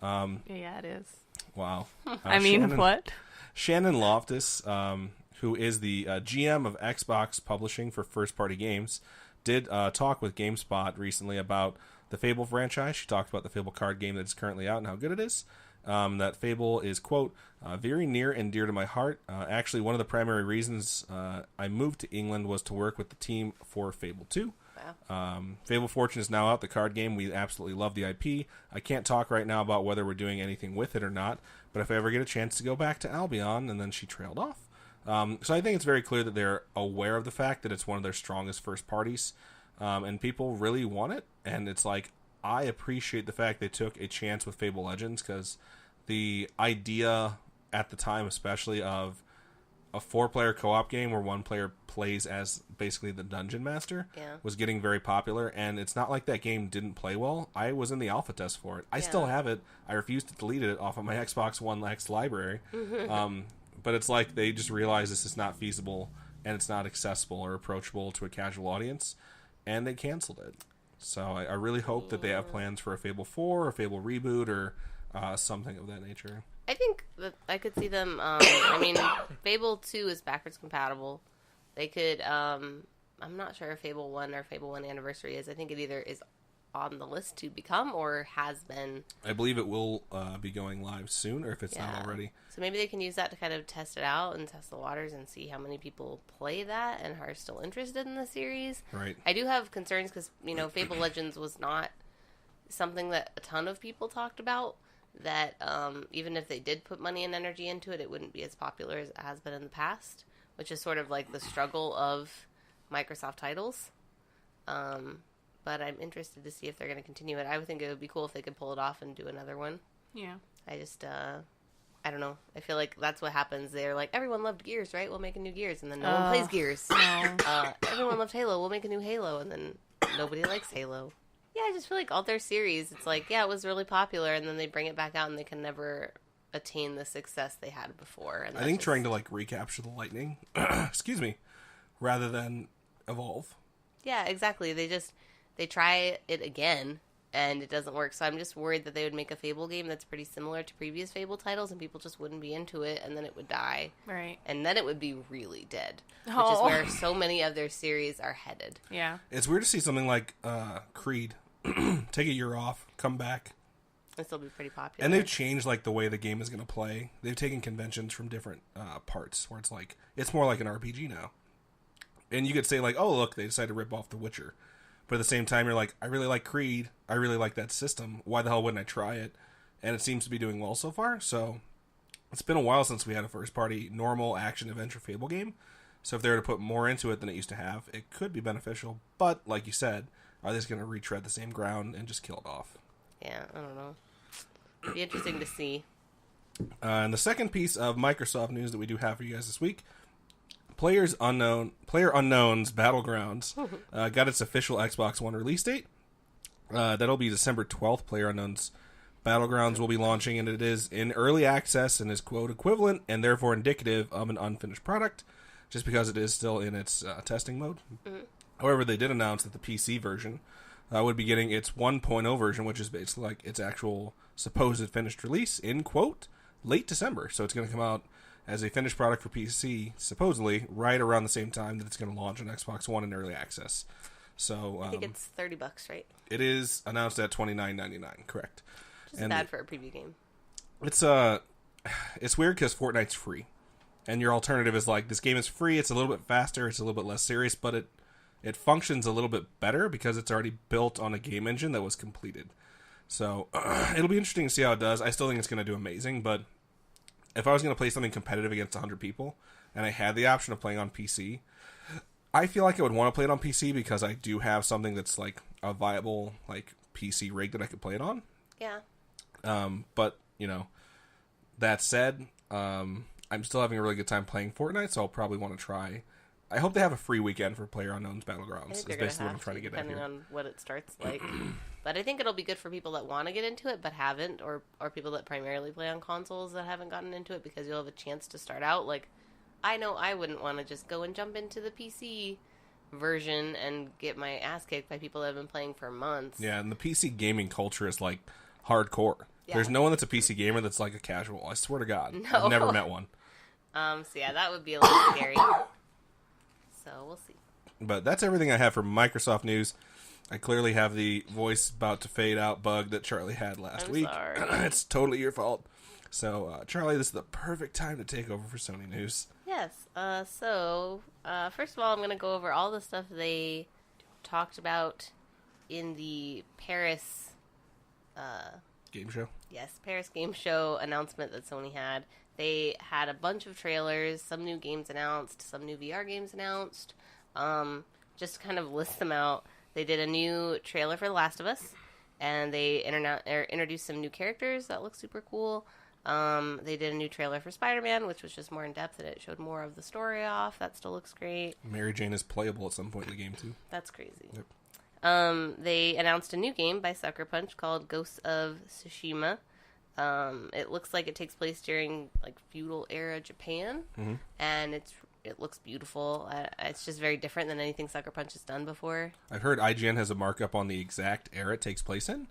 Yeah, it is. Wow. I mean, what? Shannon Loftus, who is the GM of Xbox Publishing for first-party games, did talk with GameSpot recently about the Fable franchise. She talked about the Fable card game that's currently out and how good it is. That Fable is, quote, very near and dear to my heart. Actually, one of the primary reasons I moved to England was to work with the team for Fable 2. Wow. Fable Fortune is now out, the card game. We absolutely love the IP. I can't talk right now about whether we're doing anything with it or not, but if I ever get a chance to go back to Albion, and then she trailed off. So I think it's very clear that they're aware of the fact that it's one of their strongest first parties, and people really want it, and it's like, I appreciate the fact they took a chance with Fable Legends, because the idea at the time, especially of a 4-player co-op game where one player plays as basically the dungeon master, was getting very popular, and it's not like that game didn't play well. I was in the alpha test for it. I still have it. I refuse to delete it off of my Xbox One X library. But it's like they just realized this is not feasible, and it's not accessible or approachable to a casual audience, and they canceled it. So I really hope that they have plans for a Fable 4 or a Fable reboot or something of that nature. I think that I could see them. I mean, Fable 2 is backwards compatible. They could. I'm not sure if Fable 1 or Fable 1 Anniversary is. I think it either is on the list to become or has been. I believe it will be going live soon, or if it's not already. So maybe they can use that to kind of test it out and test the waters and see how many people play that and are still interested in the series. Right. I do have concerns because, Fable Legends was not something that a ton of people talked about. That even if they did put money and energy into it, it wouldn't be as popular as it has been in the past, which is sort of like the struggle of Microsoft titles. But I'm interested to see if they're going to continue it. I would think it would be cool if they could pull it off and do another one. Yeah. I just, I don't know. I feel like that's what happens. They're like, everyone loved Gears, right? We'll make a new Gears. And then no one plays Gears. No. Everyone loved Halo. We'll make a new Halo. And then nobody likes Halo. Yeah, I just feel like all their series, it's like, yeah, it was really popular, and then they bring it back out, and they can never attain the success they had before. And I think trying to, like, recapture the lightning, excuse me, rather than evolve. Yeah, exactly. They try it again, and it doesn't work. So I'm just worried that they would make a Fable game that's pretty similar to previous Fable titles, and people just wouldn't be into it, and then it would die. Right. And then it would be really dead, which Oh. is where so many of their series are headed. Yeah. It's weird to see something like Creed take a year off, come back. And still be pretty popular. And they've changed, like, the way the game is going to play. They've taken conventions from different parts, where it's like, it's more like an RPG now. And you could say, like, oh, look, they decided to rip off The Witcher. But at the same time, you're like, I really like Creed. I really like that system. Why the hell wouldn't I try it? And it seems to be doing well so far. So it's been a while since we had a first-party, normal action-adventure Fable game. So if they were to put more into it than it used to have, it could be beneficial. But, like you said, are they just going to retread the same ground and just kill it off? Yeah, I don't know. It'd be interesting to see. And the second piece of Microsoft news that we do have for you guys this week, Player Unknown's Battlegrounds got its official Xbox One release date. That'll be December 12th. Player Unknown's Battlegrounds will be launching, and it is in early access and is, quote, equivalent and therefore indicative of an unfinished product, just because it is still in its testing mode. Mm-hmm. However, they did announce that the PC version would be getting its 1.0 version, which is basically like its actual supposed finished release, in, quote, late December. So it's going to come out as a finished product for PC, supposedly, right around the same time that it's going to launch on Xbox One in early access. So I think it's $30, right? It is announced at $29.99, correct. Which is bad for a preview game. It's weird because Fortnite's free. And your alternative is like, this game is free, it's a little bit faster, it's a little bit less serious, but it functions a little bit better because it's already built on a game engine that was completed. So it'll be interesting to see how it does. I still think it's going to do amazing, but if I was going to play something competitive against 100 people, and I had the option of playing on PC, I feel like I would want to play it on PC because I do have something that's like a viable like PC rig that I could play it on. Yeah. But, that said, I'm still having a really good time playing Fortnite, so I'll probably want to try. I hope they have a free weekend for PlayerUnknown's Battlegrounds. Is basically what I'm trying to get at here. Depending on what it starts like. But I think it'll be good for people that want to get into it but haven't, or people that primarily play on consoles that haven't gotten into it, because you'll have a chance to start out. Like, I know I wouldn't want to just go and jump into the PC version and get my ass kicked by people that have been playing for months. Yeah, and the PC gaming culture is like hardcore. Yeah. There's no one that's a PC gamer that's like a casual. I swear to God. No. I've never met one. So yeah, that would be a little scary. So we'll see. But that's everything I have for Microsoft news. I clearly have the voice about to fade out bug that Charlie had last week. Sorry. It's totally your fault. So, Charlie, this is the perfect time to take over for Sony News. Yes. So, first of all, I'm going to go over all the stuff they talked about in the Paris... game show? Yes, Paris Game Show announcement that Sony had. They had a bunch of trailers, some new games announced, some new VR games announced. Just to kind of list them out, they did a new trailer for The Last of Us, and they introduced some new characters that look super cool. They did a new trailer for Spider-Man, which was just more in depth, and it showed more of the story off. That still looks great. Mary Jane is playable at some point in the game, too. That's crazy. Yep. They announced a new game by Sucker Punch called Ghosts of Tsushima. It looks like it takes place during like feudal era Japan, and it looks beautiful. It's just very different than anything Sucker Punch has done before. I've heard IGN has a markup on the exact era it takes place in,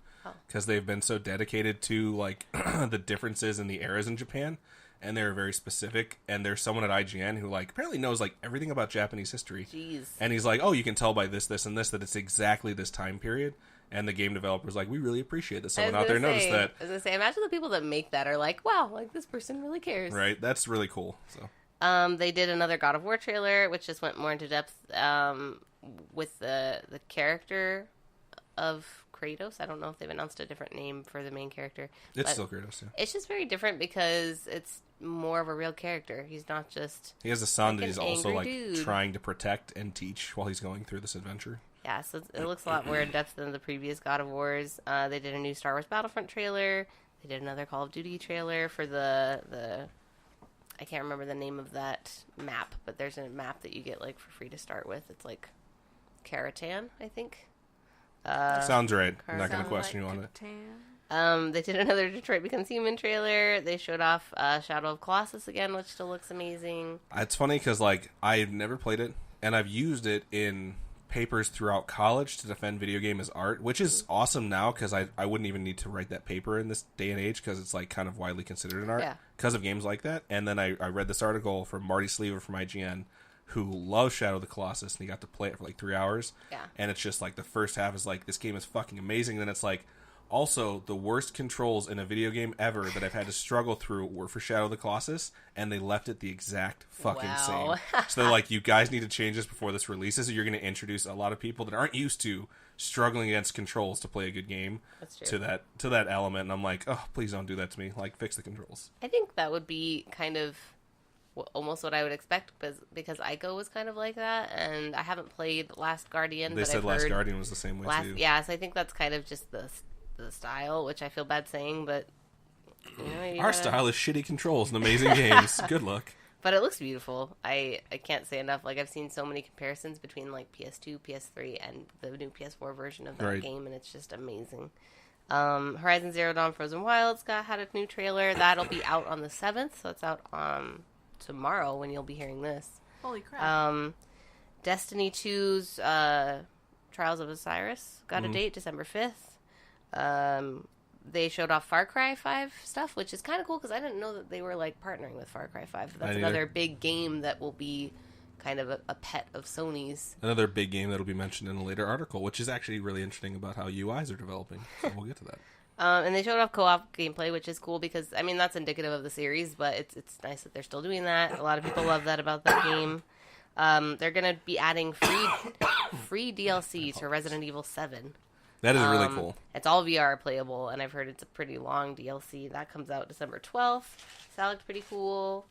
because they've been so dedicated to like the differences in the eras in Japan, and they're very specific. And there's someone at IGN who like apparently knows like everything about Japanese history. Jeez. And he's like, oh, you can tell by this, this, and this that it's exactly this time period. And the game developer's like, we really appreciate that someone out there noticed that. I was going to say, imagine the people that make that are like, wow, like this person really cares. Right, that's really cool. So, they did another God of War trailer, which just went more into depth with the character of Kratos. I don't know if they've announced a different name for the main character. It's still Kratos, yeah. It's just very different because it's more of a real character. He's not just... He has a son that he's also like trying to protect and teach while he's going through this adventure. Yeah, so it looks a lot more in depth than the previous God of Wars. They did a new Star Wars Battlefront trailer. They did another Call of Duty trailer for the I can't remember the name of that map, but there's a map that you get like for free to start with. It's like Karatan, I think. Sounds right. I'm not going to question you on it. They did another Detroit Becomes Human trailer. They showed off Shadow of Colossus again, which still looks amazing. It's funny because like I've never played it, and I've used it in papers throughout college to defend video game as art, which is awesome now because I wouldn't even need to write that paper in this day and age because it's like kind of widely considered an art because of games like that. And then I read this article from Marty Sleever from IGN who loves Shadow of the Colossus, and he got to play it for like 3 hours. Yeah. And it's just like the first half is like, this game is fucking amazing. And then it's like, also, the worst controls in a video game ever that I've had to struggle through were for Shadow of the Colossus, and they left it the exact fucking same. So they're like, you guys need to change this before this releases, or you're going to introduce a lot of people that aren't used to struggling against controls to play a good game to that element. And I'm like, oh, please don't do that to me. Like, fix the controls. I think that would be kind of almost what I would expect, because Ico was kind of like that, and I haven't played Last Guardian. They said Last Guardian was the same way too. Yeah, so I think that's kind of just the style, which I feel bad saying, but our style is shitty controls and amazing games. Good luck. But it looks beautiful. I can't say enough. Like, I've seen so many comparisons between like PS2, PS3, and the new PS4 version of that game, and it's just amazing. Horizon Zero Dawn Frozen Wilds had a new trailer. That'll be out on the 7th, so it's out tomorrow when you'll be hearing this. Holy crap. Destiny 2's Trials of Osiris got a date, December 5th. They showed off Far Cry 5 stuff, which is kind of cool because I didn't know that they were like partnering with Far Cry 5. That's another big game that will be kind of a pet of Sony's. Another big game that'll be mentioned in a later article, which is actually really interesting about how UIs are developing. So we'll get to that. And they showed off co-op gameplay, which is cool because, I mean, that's indicative of the series, but it's nice that they're still doing that. A lot of people love that about that game. They're going to be adding free DLC to Resident Evil 7. That is really cool. It's all VR playable, and I've heard it's a pretty long DLC. That comes out December 12th. So that looked pretty cool.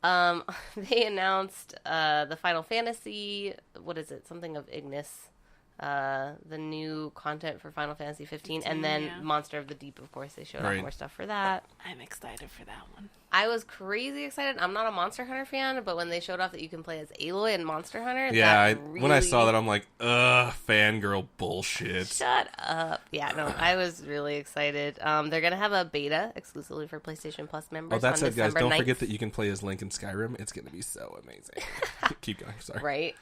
They announced the Final Fantasy, what is it? Something of Ignis. The new content for Final Fantasy 15, and then Monster of the Deep, of course. They showed off more stuff for that. I'm excited for that one. I was crazy excited. I'm not a Monster Hunter fan, but when they showed off that you can play as Aloy in Monster Hunter, Yeah, that when I saw that, I'm like, ugh, fangirl bullshit. Shut up. Yeah, no, I was really excited. They're going to have a beta exclusively for PlayStation Plus members. Oh, that's on it, guys. December Don't 9th. forget that you can play as Link in Skyrim. It's going to be so amazing. Keep going. Sorry. Right?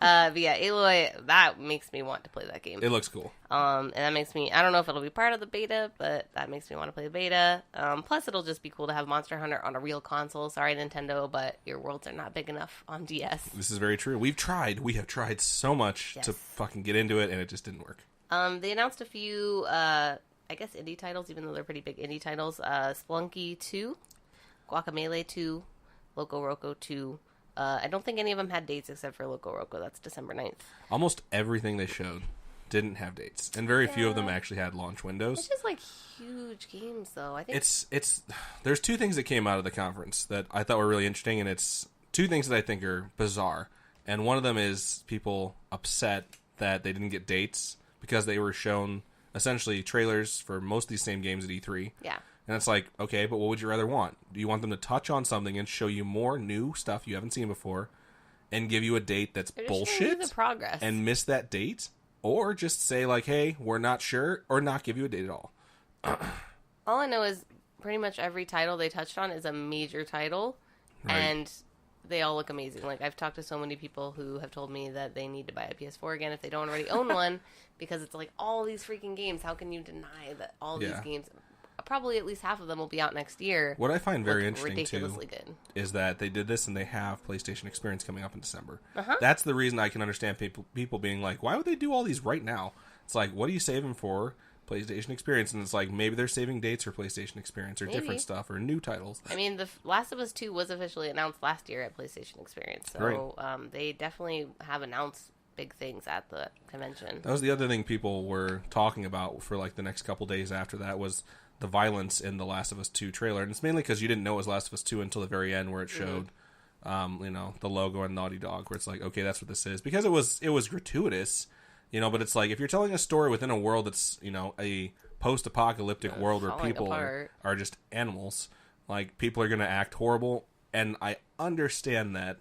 But yeah, Aloy, that makes me want to play that game. It looks cool. And that makes me, I don't know if it'll be part of the beta, but that makes me want to play the beta. Plus, it'll just be cool to have Monster Hunter on a real console. Sorry, Nintendo, but your worlds are not big enough on DS. This is very true. We have tried so much to fucking get into it, and it just didn't work. They announced a few, I guess, indie titles, even though they're pretty big indie titles. Spelunky 2, Guacamelee 2, Loco Roco 2. I don't think any of them had dates except for Loco Roco. That's December 9th. Almost everything they showed didn't have dates, and very few of them actually had launch windows. It's just like huge games, though. I think it's there's two things that came out of the conference that I thought were really interesting, and it's two things that I think are bizarre. And one of them is people upset that they didn't get dates because they were shown essentially trailers for most of these same games at E3. Yeah. And it's like, okay, but what would you rather want? Do you want them to touch on something and show you more new stuff you haven't seen before and give you a date that's They're just showing bullshit you the progress. and miss that date? Or just say like, hey, we're not sure, or not give you a date at all? All I know is pretty much every title they touched on is a major title, Right. and they all look amazing. Like, I've talked to so many people who have told me that they need to buy a PS4 again if they don't already own one, because it's like all these freaking games. How can you deny that all these games, probably at least half of them will be out next year? What I find very look interesting, ridiculously too, good. is that they did this and they have PlayStation Experience coming up in December. Uh-huh. That's the reason I can understand people being like, why would they do all these right now? It's like, what are you saving for? PlayStation Experience, and it's like maybe they're saving dates for PlayStation Experience or different stuff or new titles. I mean, The Last of Us 2 was officially announced last year at PlayStation Experience, so they definitely have announced big things at the convention. That was the other thing people were talking about for like the next couple days after that was the violence in the Last of Us 2 trailer, and it's mainly because you didn't know it was Last of Us 2 until the very end where it showed, the logo and Naughty Dog, where it's like, okay, that's what this is, because it was gratuitous. But it's like, if you're telling a story within a world that's, a post-apocalyptic world where people are just animals, like, people are going to act horrible, and I understand that.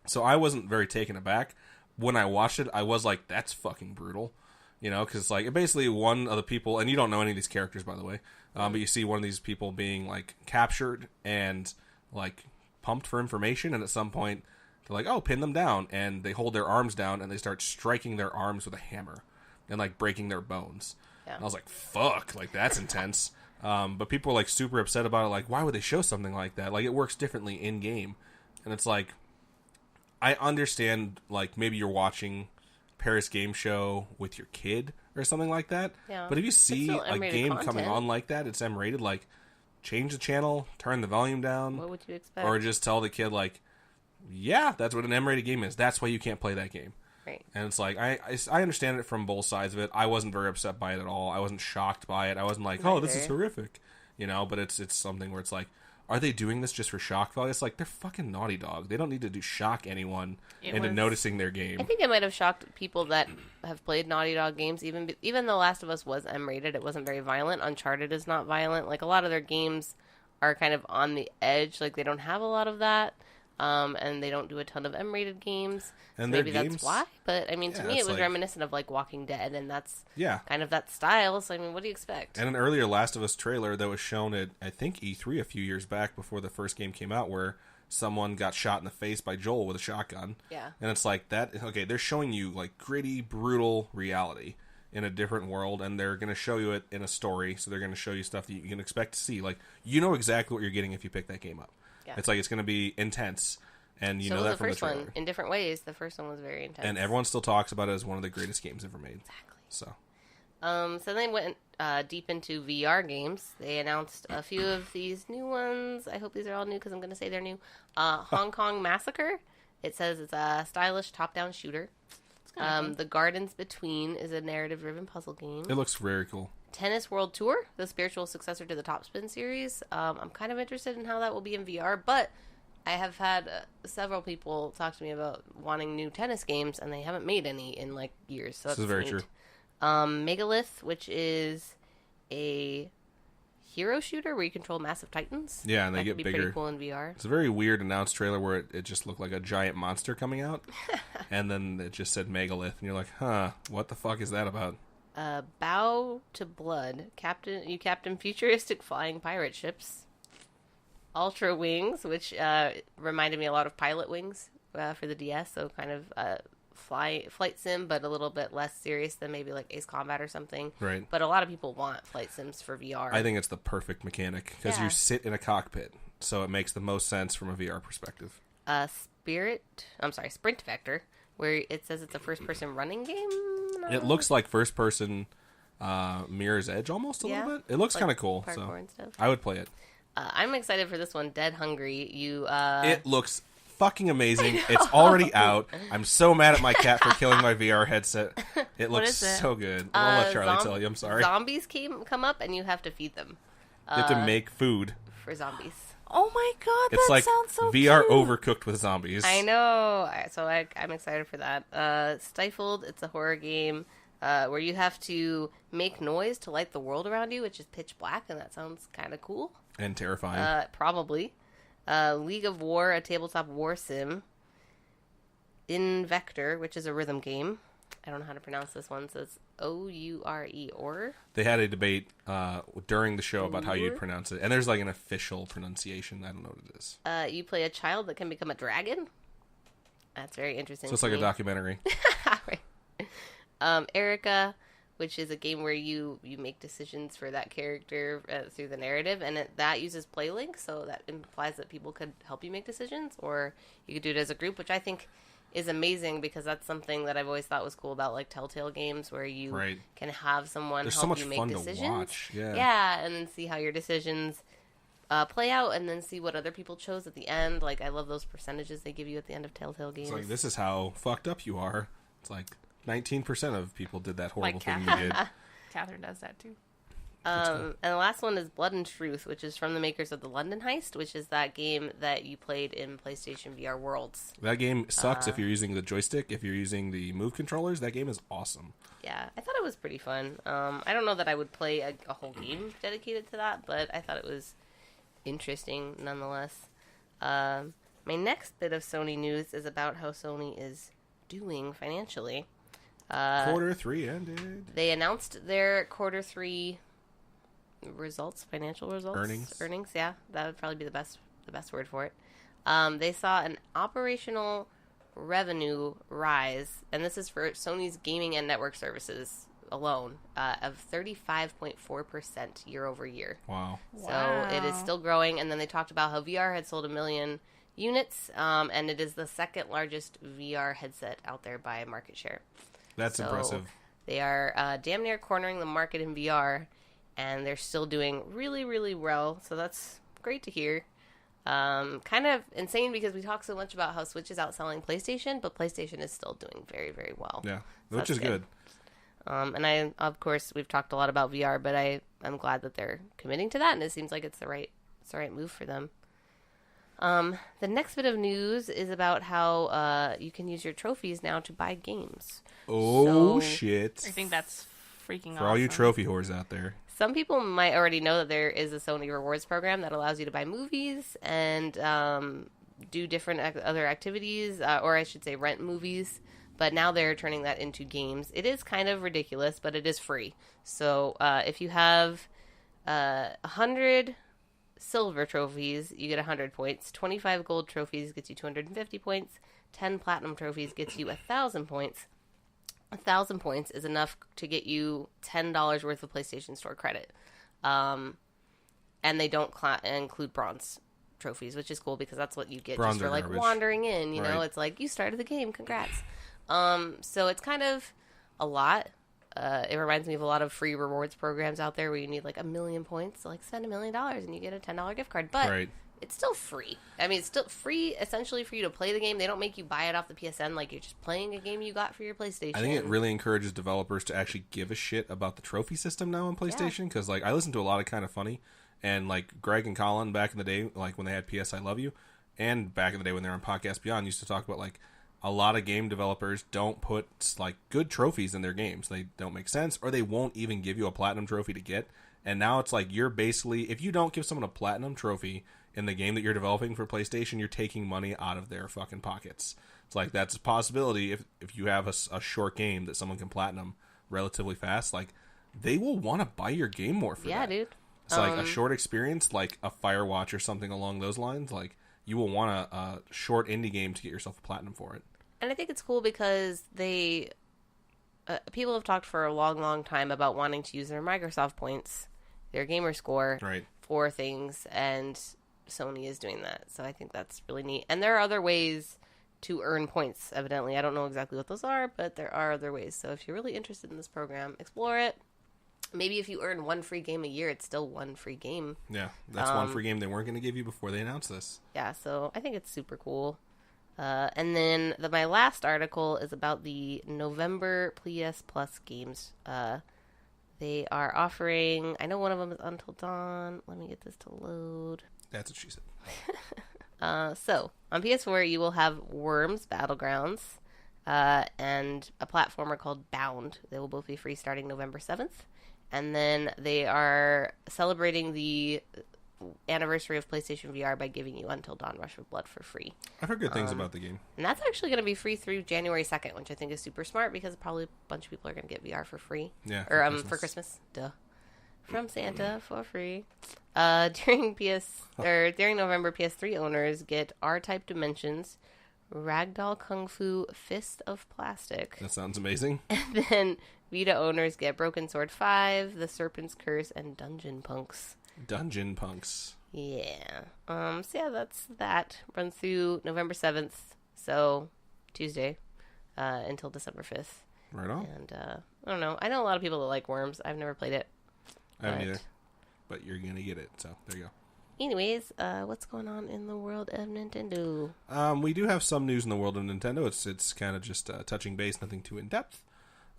So I wasn't very taken aback. When I watched it, I was like, that's fucking brutal. Because, like, basically one of the people, and you don't know any of these characters, by the way, but you see one of these people being, like, captured and, like, pumped for information, and at some point, they're like, oh, pin them down, and they hold their arms down, and they start striking their arms with a hammer, and, like, breaking their bones. Yeah. And I was like, fuck, like, that's intense. But people are, like, super upset about it, like, why would they show something like that? Like, it works differently in-game. And it's like, I understand, like, maybe you're watching Paris Game Show with your kid or something like that. Yeah. But if you see a game coming on like that, it's M-rated, like, change the channel, turn the volume down. What would you expect? Or just tell the kid, like, yeah, that's what an M-rated game is. That's why you can't play that game. Right. And it's like, I understand it from both sides of it. I wasn't very upset by it at all. I wasn't shocked by it. I wasn't like, oh, this is horrific. But it's something where it's like, are they doing this just for shock value? It's like, they're fucking Naughty Dog. They don't need to shock anyone into noticing their game. I think it might have shocked people that have played Naughty Dog games. Even though Last of Us was M-rated, it wasn't very violent. Uncharted is not violent. Like, a lot of their games are kind of on the edge. Like, they don't have a lot of that. And they don't do a ton of M-rated games. And so maybe that's why. But, I mean, to me, it was like, reminiscent of, like, Walking Dead, and that's kind of that style. So, I mean, what do you expect? And an earlier Last of Us trailer that was shown at, I think, E3 a few years back before the first game came out, where someone got shot in the face by Joel with a shotgun. Yeah. And it's like, they're showing you, like, gritty, brutal reality in a different world, and they're going to show you it in a story, so they're going to show you stuff that you can expect to see. Like, you know exactly what you're getting if you pick that game up. Yeah. It's like, it's going to be intense, and you know that from the trailer. One, in different ways, the first one was very intense. And everyone still talks about it as one of the greatest games ever made. Exactly. So they went deep into VR games. They announced a few of these new ones. I hope these are all new because I'm going to say they're new. Hong Kong Massacre. It says it's a stylish top-down shooter. The Gardens Between is a narrative-driven puzzle game. It looks very cool. Tennis World Tour, the spiritual successor to the Topspin series. I'm kind of interested in how that will be in VR, but I have had several people talk to me about wanting new tennis games, and they haven't made any in, like, years. So this is very true. Megalith, which is a hero shooter where you control massive titans. Yeah, and they That get could be bigger. pretty cool in VR. It's a very weird announced trailer where it just looked like a giant monster coming out, and then it just said Megalith, and you're like, huh, what the fuck is that about? Bow to Blood. You captain futuristic flying pirate ships. Ultra Wings, which reminded me a lot of Pilot Wings for the DS, so kind of flight sim, but a little bit less serious than maybe like Ace Combat or something. Right. But a lot of people want flight sims for VR. I think it's the perfect mechanic, because you sit in a cockpit, so it makes the most sense from a VR perspective. Sprint Vector, where it says it's a first-person running game. It looks like first-person Mirror's Edge almost a little bit. It looks Like kind of cool, parkour so and stuff. I would play it. I'm excited for this one, Dead Hungry. It looks fucking amazing. It's already out. I'm so mad at my cat for killing my VR headset. It looks so good. I'll let Charlie tell you. I'm sorry. Zombies come up, and you have to feed them. You have to make food. For zombies. Oh my god, It's that like sounds so VR cute. overcooked with zombies. I know. So I'm excited for that. Stifled, it's a horror game where you have to make noise to light the world around you, which is pitch black, and that sounds kind of cool. And terrifying. Probably. League of War, a tabletop war sim. Invector, which is a rhythm game. I don't know how to pronounce this one, so it's O-U-R-E, or? They had a debate during the show about how you'd pronounce it. And there's like an official pronunciation. I don't know what it is. You play a child that can become a dragon. That's very interesting. So it's like a documentary. Right. Erica, which is a game where you make decisions for that character through the narrative, and that uses PlayLink, so that implies that people could help you make decisions, or you could do it as a group, which I think is amazing, because that's something that I've always thought was cool about like Telltale games, where you can have someone help you make decisions. To watch. Yeah, and then see how your decisions play out, and then see what other people chose at the end. Like, I love those percentages they give you at the end of Telltale games. It's like, this is how fucked up you are. It's like 19% of people did that horrible thing you did. Catherine does that too. And the last one is Blood and Truth, which is from the makers of the London Heist, which is that game that you played in PlayStation VR Worlds. That game sucks if you're using the joystick. If you're using the Move controllers, that game is awesome. Yeah, I thought it was pretty fun. I don't know that I would play a whole game dedicated to that, but I thought it was interesting nonetheless. My next bit of Sony news is about how Sony is doing financially. Quarter 3 ended. They announced their quarter 3 results, financial results, earnings. Yeah, that would probably be the best word for it. They saw an operational revenue rise, and this is for Sony's gaming and network services alone, of 35.4% year over year. Wow. So it is still growing. And then they talked about how VR had sold 1 million units, and it is the second largest VR headset out there by market share. That's impressive. They are damn near cornering the market in VR, and they're still doing really, really well. So that's great to hear. Kind of insane, because we talk so much about how Switch is outselling PlayStation, but PlayStation is still doing very, very well. Yeah, So which is good. And of course, we've talked a lot about VR, but I'm glad that they're committing to that, and it seems like it's the right move for them. The next bit of news is about how you can use your trophies now to buy games. Oh, shit. I think that's freaking awesome. For all you trophy whores out there. Some people might already know that there is a Sony Rewards program that allows you to buy movies and do different other activities, or I should say rent movies. But now they're turning that into games. It is kind of ridiculous, but it is free. So if you have 100 silver trophies, you get 100 points. 25 gold trophies gets you 250 points. 10 platinum trophies gets you 1,000 points. 1,000 points is enough to get you $10 worth of PlayStation Store credit. And they don't include bronze trophies, which is cool, because that's what you get Bronze just for like garbage. wandering in. You know, Right. it's like, you started the game, congrats. So it's kind of a lot. It reminds me of a lot of free rewards programs out there where you need like 1 million points. So like, spend $1 million and you get a $10 gift card. But Right. it's still free. I mean, it's still free essentially for you to play the game. They don't make you buy it off the PSN. Like, you're just playing a game you got for your PlayStation. I think it really encourages developers to actually give a shit about the trophy system now on PlayStation, because like I listen to a lot of Kind of Funny, and like Greg and Colin back in the day, like when they had PS I Love You, and back in the day when they were on Podcast Beyond, used to talk about like a lot of game developers don't put like good trophies in their games. They don't make sense, or they won't even give you a platinum trophy to get. And now it's like you're basically, if you don't give someone a platinum trophy in the game that you're developing for PlayStation, you're taking money out of their fucking pockets. It's like that's a possibility if you have a short game that someone can platinum relatively fast. Like they will want to buy your game more for that. Yeah, dude. It's like a short experience, like a Firewatch or something along those lines. Like you will want a short indie game to get yourself a platinum for it. And I think it's cool because people have talked for a long, long time about wanting to use their Microsoft points, their gamer score, right, for things, and Sony is doing that. So I think that's really neat. And there are other ways to earn points, evidently. I don't know exactly what those are, but there are other ways. So if you're really interested in this program, explore it. Maybe if you earn one free game a year, it's still one free game. Yeah, that's one free game they weren't going to give you before they announced this. Yeah, so I think it's super cool. And then my last article is about the November PS Plus games. They are offering, I know one of them is Until Dawn. Let me get this to load. That's what she said. So, on PS4, you will have Worms Battlegrounds and a platformer called Bound. They will both be free starting November 7th. And then they are celebrating the anniversary of PlayStation VR by giving you Until Dawn Rush of Blood for free. I've heard good things about the game. And that's actually going to be free through January 2nd, which I think is super smart because probably a bunch of people are going to get VR for free. Yeah. Or for Christmas. Duh. From Santa for free. During November, PS3 owners get R-Type Dimensions, Ragdoll Kung Fu Fist of Plastic. That sounds amazing. And then Vita owners get Broken Sword 5, The Serpent's Curse, and Dungeon Punks. Dungeon Punks. Yeah. So yeah, that's that. Runs through November 7th, so Tuesday, until December 5th. Right on. And I don't know. I know a lot of people that like Worms. I've never played it. I haven't either. But you're going to get it, so there you go. Anyways, what's going on in the world of Nintendo? We do have some news in the world of Nintendo. It's kind of just touching base, nothing too in-depth.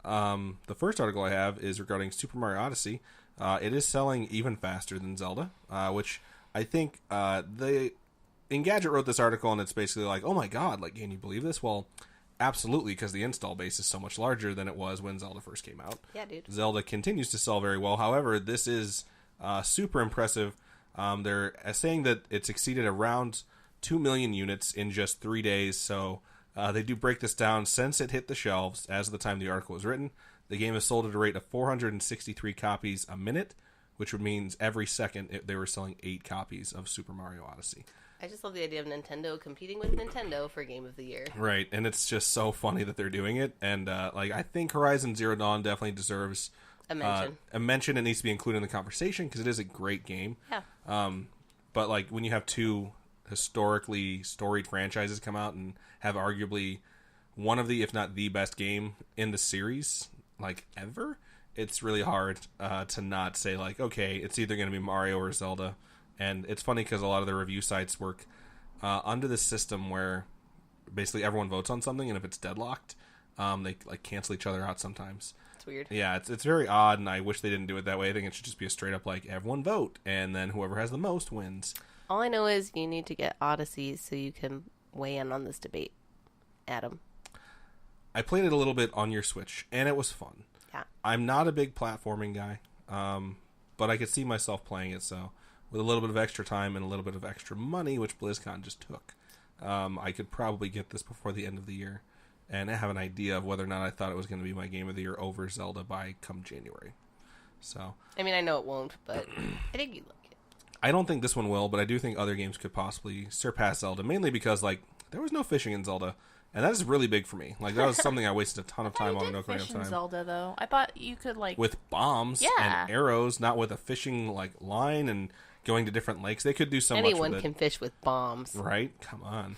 The first article I have is regarding Super Mario Odyssey. It is selling even faster than Zelda, which I think Engadget wrote this article, and it's basically like, oh my god, like, can you believe this? Well, absolutely, because the install base is so much larger than it was when Zelda first came out. Yeah, dude. Zelda continues to sell very well. However, this is super impressive. They're saying that it's exceeded around 2 million units in just 3 days, so they do break this down. Since it hit the shelves, as of the time the article was written, the game has sold at a rate of 463 copies a minute, which would mean every second they were selling 8 copies of Super Mario Odyssey. I just love the idea of Nintendo competing with Nintendo for Game of the Year. Right, and it's just so funny that they're doing it. And I think Horizon Zero Dawn definitely deserves a mention. A mention. It needs to be included in the conversation because it is a great game. Yeah. But like when you have two historically storied franchises come out and have arguably one of the, if not the best game in the series, like ever, it's really hard to not say like, okay, it's either going to be Mario or Zelda. And it's funny because a lot of the review sites work under the system where basically everyone votes on something, and if it's deadlocked, they like cancel each other out sometimes. It's weird. Yeah, it's very odd, and I wish they didn't do it that way. I think it should just be a straight up like everyone vote, and then whoever has the most wins. All I know is you need to get Odyssey so you can weigh in on this debate, Adam. I played it a little bit on your Switch, and it was fun. Yeah. I'm not a big platforming guy, but I could see myself playing it, so with a little bit of extra time and a little bit of extra money, which BlizzCon just took, I could probably get this before the end of the year and have an idea of whether or not I thought it was going to be my game of the year over Zelda by come January. So, I mean, I know it won't, but I think you'd like it. I don't think this one will, but I do think other games could possibly surpass Zelda, mainly because, like, there was no fishing in Zelda, and that is really big for me. Like, that was something I wasted a ton of time on in Ocarina of Time. Zelda, though. I thought you could, like... with bombs and arrows, not with a fishing, like, line and going to different lakes. They could do so much with it. Anyone can fish with bombs. Right? Come on.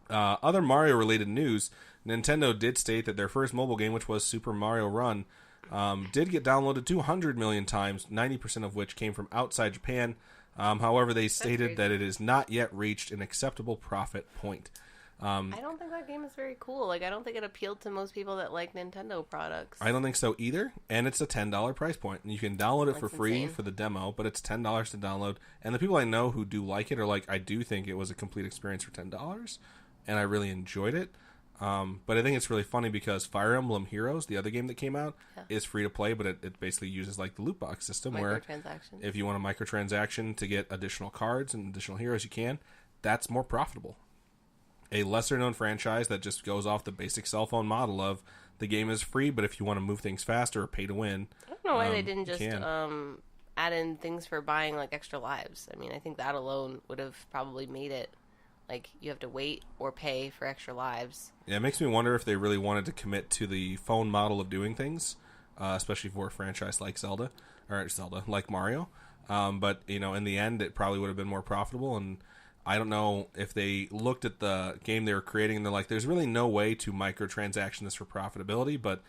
Other Mario-related news, Nintendo did state that their first mobile game, which was Super Mario Run, did get downloaded 200 million times, 90% of which came from outside Japan. However, they stated that it has not yet reached an acceptable profit point. I don't think that game is very cool. Like, I don't think it appealed to most people that like Nintendo products. I don't think so either, and it's a $10 price point. And you can download it for free insane. for the demo, but it's $10 to download. And the people I know who do like it are like, I do think it was a complete experience for $10, and I really enjoyed it. But I think it's really funny because Fire Emblem Heroes, the other game that came out, is free to play, but it basically uses like the loot box system where if you want a microtransaction to get additional cards and additional heroes, you can. That's more profitable. A lesser known franchise that just goes off the basic cell phone model of the game is free, but if you want to move things faster or pay to win, I don't know why they didn't just add in things for buying like extra lives. I mean, I think that alone would have probably made it like you have to wait or pay for extra lives. Yeah, it makes me wonder if they really wanted to commit to the phone model of doing things, especially for a franchise like like Mario. But, in the end, it probably would have been more profitable. And I don't know if they looked at the game they were creating and they're like, there's really no way to microtransaction this for profitability. But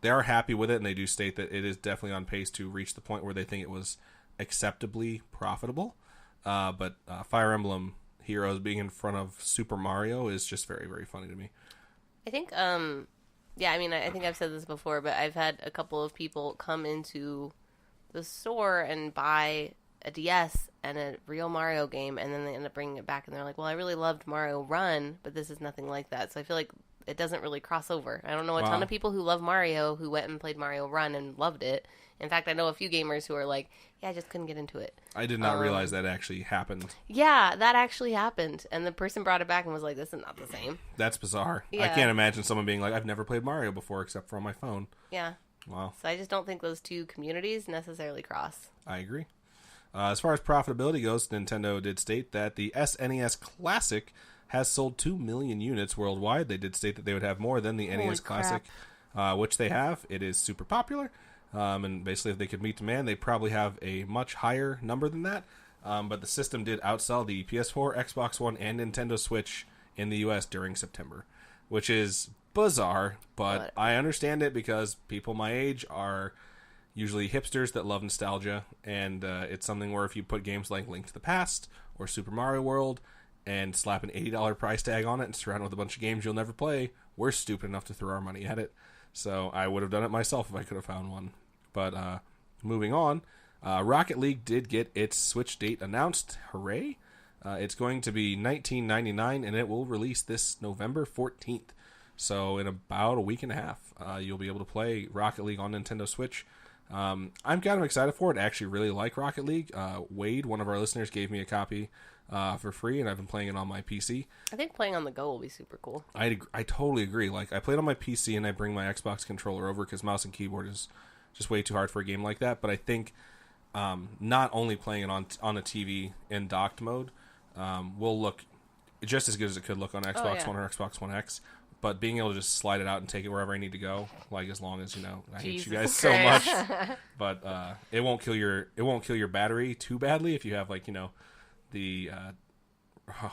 they are happy with it, and they do state that it is definitely on pace to reach the point where they think it was acceptably profitable. But Fire Emblem Heroes being in front of Super Mario is just very, very funny to me. I think, I think I've said this before, but I've had a couple of people come into the store and buy a DS and a real Mario game, and then they end up bringing it back, and they're like, well, I really loved Mario Run, but this is nothing like that. So I feel like it doesn't really cross over. I don't know a ton of people who love Mario who went and played Mario Run and loved it. In fact, I know a few gamers who are like, yeah, I just couldn't get into it. I did not realize that actually happened. Yeah, that actually happened. And the person brought it back and was like, this is not the same. That's bizarre. Yeah. I can't imagine someone being like, I've never played Mario before except for on my phone. Yeah. Wow. So I just don't think those two communities necessarily cross. I agree. As far as profitability goes, Nintendo did state that the SNES Classic has sold 2 million units worldwide. They did state that they would have more than the NES Classic, which they have. It is super popular. And basically, if they could meet demand, they probably have a much higher number than that. But the system did outsell the PS4, Xbox One, and Nintendo Switch in the US during September, which is bizarre, but I understand it because people my age are usually hipsters that love nostalgia, and it's something where if you put games like Link to the Past or Super Mario World and slap an $80 price tag on it and surround it with a bunch of games you'll never play, we're stupid enough to throw our money at it. So I would have done it myself if I could have found one. But moving on, Rocket League did get its Switch date announced. Hooray! It's going to be $19.99, and it will release this November 14th. So in about a week and a half, you'll be able to play Rocket League on Nintendo Switch. I'm kind of excited for it. I actually really like Rocket League. Wade, one of our listeners, gave me a copy for free, and I've been playing it on my PC. I think playing on the go will be super cool. I totally agree. Like, I played on my PC, and I bring my Xbox controller over because mouse and keyboard is just way too hard for a game like that. But I think not only playing it on a TV in docked mode will look just as good as it could look on Xbox One or Xbox One X. But being able to just slide it out and take it wherever I need to go, like as long as I hate you guys so much, but it won't kill your battery too badly if you have the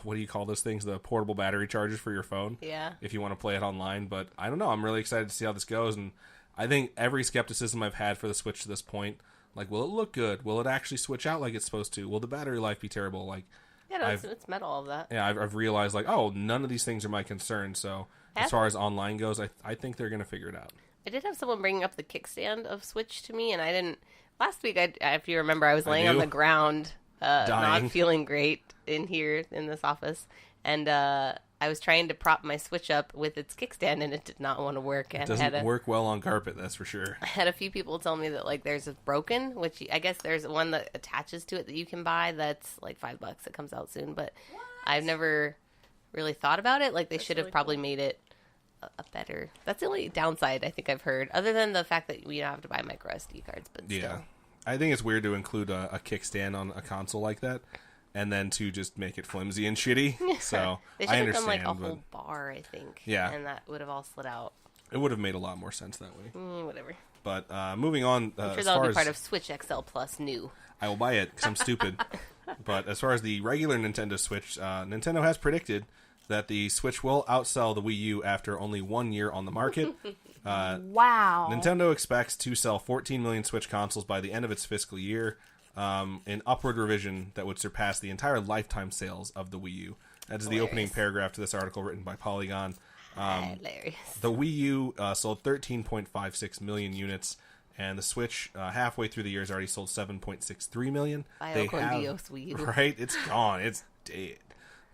what do you call those things? The portable battery chargers for your phone. Yeah. If you want to play it online, but I don't know. I'm really excited to see how this goes, and I think every skepticism I've had for the Switch to this point, like, will it look good? Will it actually switch out like it's supposed to? Will the battery life be terrible? Like, yeah, no, it's metal, all of that. Yeah, I've realized none of these things are my concern. So as far as online goes, I think they're gonna figure it out. I did have someone bringing up the kickstand of Switch to me, and I didn't. Last week, if you remember, I was laying on the ground, not feeling great in here in this office, and I was trying to prop my Switch up with its kickstand, and it did not want to work. It doesn't work well on carpet, that's for sure. I had a few people tell me that there's a broken, which I guess there's one that attaches to it that you can buy that's like $5. It comes out soon, but I've never really thought about it. Like, they should have probably made it a better. That's the only downside I think I've heard, other than the fact that we don't have to buy micro SD cards. But still. I think it's weird to include a kickstand on a console like that, and then to just make it flimsy and shitty. So they should have done like a whole bar, I think. Yeah, and that would have all slid out. It would have made a lot more sense that way. Whatever. But moving on, I'm sure that'll be part of Switch XL Plus new. I will buy it because I'm stupid. But as far as the regular Nintendo Switch, Nintendo has predicted that the Switch will outsell the Wii U after only 1 year on the market. Wow. Nintendo expects to sell 14 million Switch consoles by the end of its fiscal year, an upward revision that would surpass the entire lifetime sales of the Wii U. That is the opening paragraph to this article written by Polygon. Hilarious. The Wii U sold 13.56 million units, and the Switch, halfway through the year, has already sold 7.63 million. Dios Wii U. Right? It's gone. It's dead.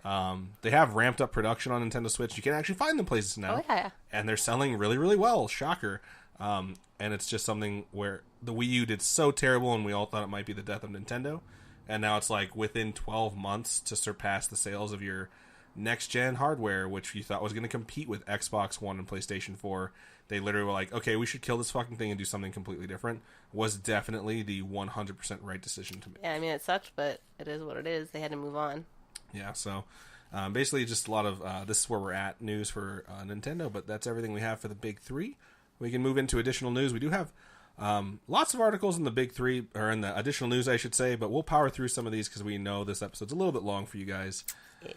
They have ramped up production on Nintendo Switch. You can actually find them places now. Oh, yeah. And they're selling really, really well. Shocker. And it's just something where the Wii U did so terrible and we all thought it might be the death of Nintendo. And now it's like within 12 months to surpass the sales of your next-gen hardware, which you thought was going to compete with Xbox One and PlayStation 4. They literally were like, okay, we should kill this fucking thing and do something completely different. Was definitely the 100% right decision to make. Yeah, I mean, it sucked, but it is what it is. They had to move on. Yeah, so basically just a lot of this is where we're at news for Nintendo, but that's everything we have for the big three. We can move into additional news. We do have lots of articles in the big three, or in the additional news, I should say, but we'll power through some of these because we know this episode's a little bit long for you guys.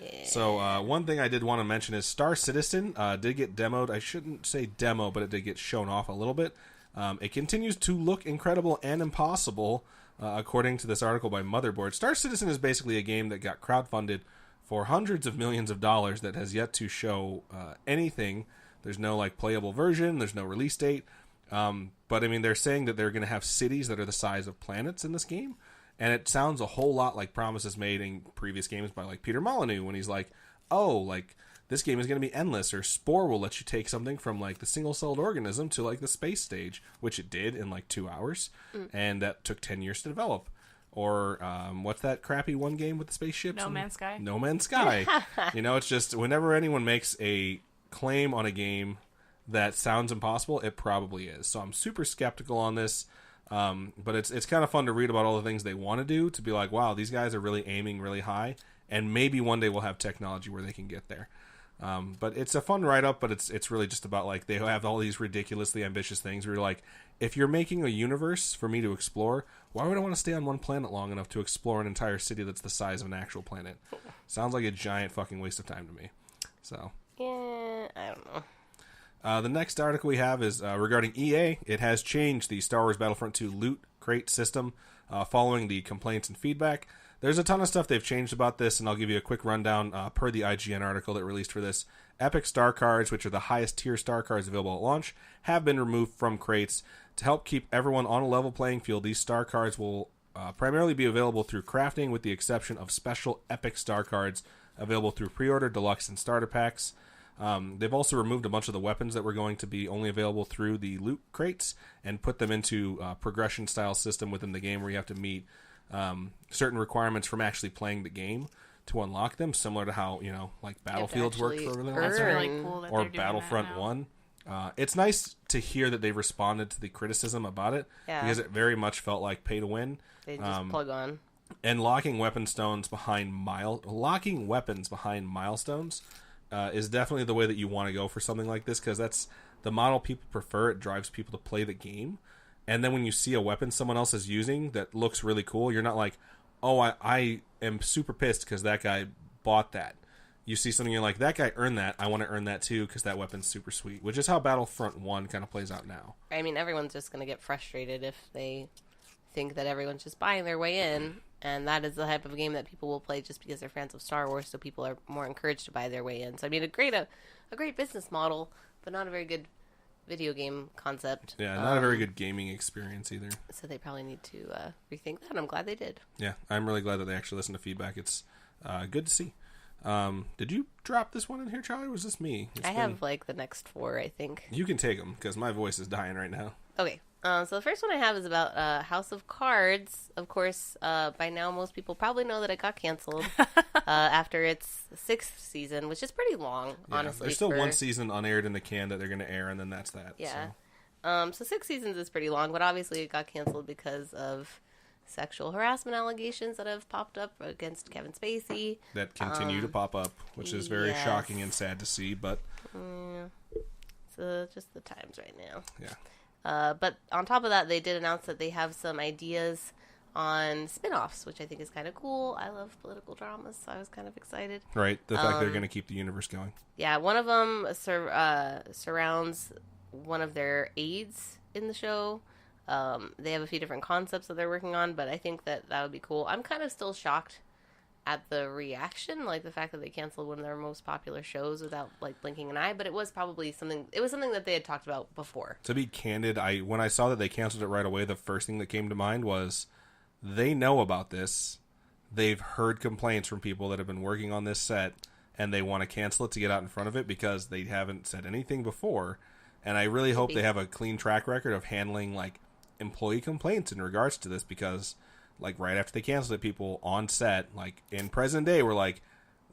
Yeah. So one thing I did want to mention is Star Citizen did get demoed. I shouldn't say demo, but it did get shown off a little bit. It continues to look incredible and impossible, according to this article by Motherboard. Star Citizen is basically a game that got crowdfunded for hundreds of millions of dollars that has yet to show anything. There's no like playable version. There's no release date. But I mean, they're saying that they're going to have cities that are the size of planets in this game. And it sounds a whole lot like promises made in previous games by like Peter Molyneux when he's like, oh, like this game is going to be endless, or Spore will let you take something from like the single-celled organism to like the space stage, which it did in like 2 hours. And that took 10 years to develop. Or what's that crappy one game with the spaceships? No Man's Sky. No Man's Sky. You know, it's just whenever anyone makes a claim on a game that sounds impossible, it probably is. So I'm super skeptical on this. But it's kind of fun to read about all the things they want to do, to be like, wow, these guys are really aiming really high, and maybe one day we'll have technology where they can get there. But it's a fun write-up, but it's really just about, like, they have all these ridiculously ambitious things where you're like, if you're making a universe for me to explore, why would I want to stay on one planet long enough to explore an entire city that's the size of an actual planet? Sounds like a giant fucking waste of time to me. So Yeah, I don't know. the next article we have is regarding EA. It has changed the Star Wars Battlefront 2 loot crate system following the complaints and feedback. There's a ton of stuff they've changed about this, and I'll give you a quick rundown per the IGN article that released for this. Epic Star Cards, which are the highest tier Star Cards available at launch, have been removed from crates. To help keep everyone on a level playing field, these Star Cards will primarily be available through crafting, with the exception of special Epic Star Cards available through pre-order, deluxe, and starter packs. They've also removed a bunch of the weapons that were going to be only available through the loot crates and put them into a progression-style system within the game where you have to meet certain requirements from actually playing the game to unlock them, similar to how, you know, like Battlefields worked for a really long That's time. really cool that Or they're doing Battlefront that now. 1. It's nice to hear that they've responded to the criticism about it, Yeah. because it very much felt like pay to win. They just plug on. And locking weapons behind milestones is definitely the way that you want to go for something like this, because that's the model people prefer. It drives people to play the game. And then when you see a weapon someone else is using that looks really cool, you're not like, oh, I am super pissed because that guy bought that. You see something, you're like, that guy earned that. I want to earn that too because that weapon's super sweet, which is how Battlefront 1 kind of plays out now. I mean, everyone's just going to get frustrated if they think that everyone's just buying their way in, and that is the type of game that people will play just because they're fans of Star Wars, so people are more encouraged to buy their way in. So, I mean, a great business model, but not a very good video game concept. Yeah, not a very good gaming experience either. So they probably need to rethink that. I'm glad they did. Yeah, I'm really glad that they actually listened to feedback. It's good to see. Did you drop this one in here, Charlie, or was this me? I have, like, the next 4, I think. You can take them, because my voice is dying right now. Okay. So the first one I have is about House of Cards. Of course, by now most people probably know that it got canceled after its 6th season, which is pretty long, honestly. There's still one season unaired in the can that they're going to air, and then that's that. Yeah. So. So 6 seasons is pretty long, but obviously it got canceled because of sexual harassment allegations that have popped up against Kevin Spacey. That continue to pop up, which is very yes. shocking and sad to see, but... So just the times right now. Yeah. But on top of that, they did announce that they have some ideas on spin-offs, which I think is kind of cool. I love political dramas, so I was kind of excited. Right, the fact they're going to keep the universe going. Yeah, one of them surrounds one of their aides in the show. They have a few different concepts that they're working on, but I think that would be cool. I'm kind of still shocked at the reaction, like the fact that they canceled one of their most popular shows without, like, blinking an eye, but it was probably something that they had talked about before. To be candid, when I saw that they canceled it right away, the first thing that came to mind was they know about this. they've heard complaints from people that have been working on this set, and they want to cancel it to get out in front of it because they haven't said anything before. And I really hope they have a clean track record of handling like employee complaints in regards to this, because like right after they canceled it, people on set, like in present day, were like,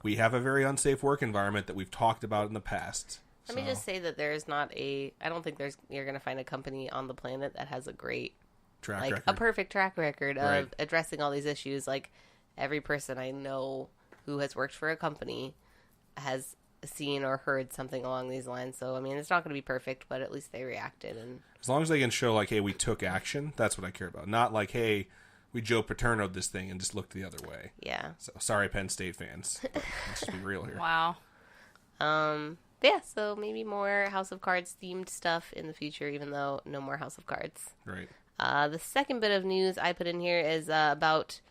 we have a very unsafe work environment that we've talked about in the past. Let me just say that there's not I don't think you're going to find a company on the planet that has a great track record. A perfect track record of addressing all these issues. Like every person I know who has worked for a company has seen or heard something along these lines. So, I mean, it's not going to be perfect, but at least they reacted. And as long as they can show like, hey, we took action, that's what I care about. Not like, hey, we Joe Paterno'd this thing and just looked the other way. Yeah. So, sorry, Penn State fans. But let's just be real here. Wow. Yeah, so maybe more House of Cards themed stuff in the future, even though no more House of Cards. Right. The second bit of news I put in here is about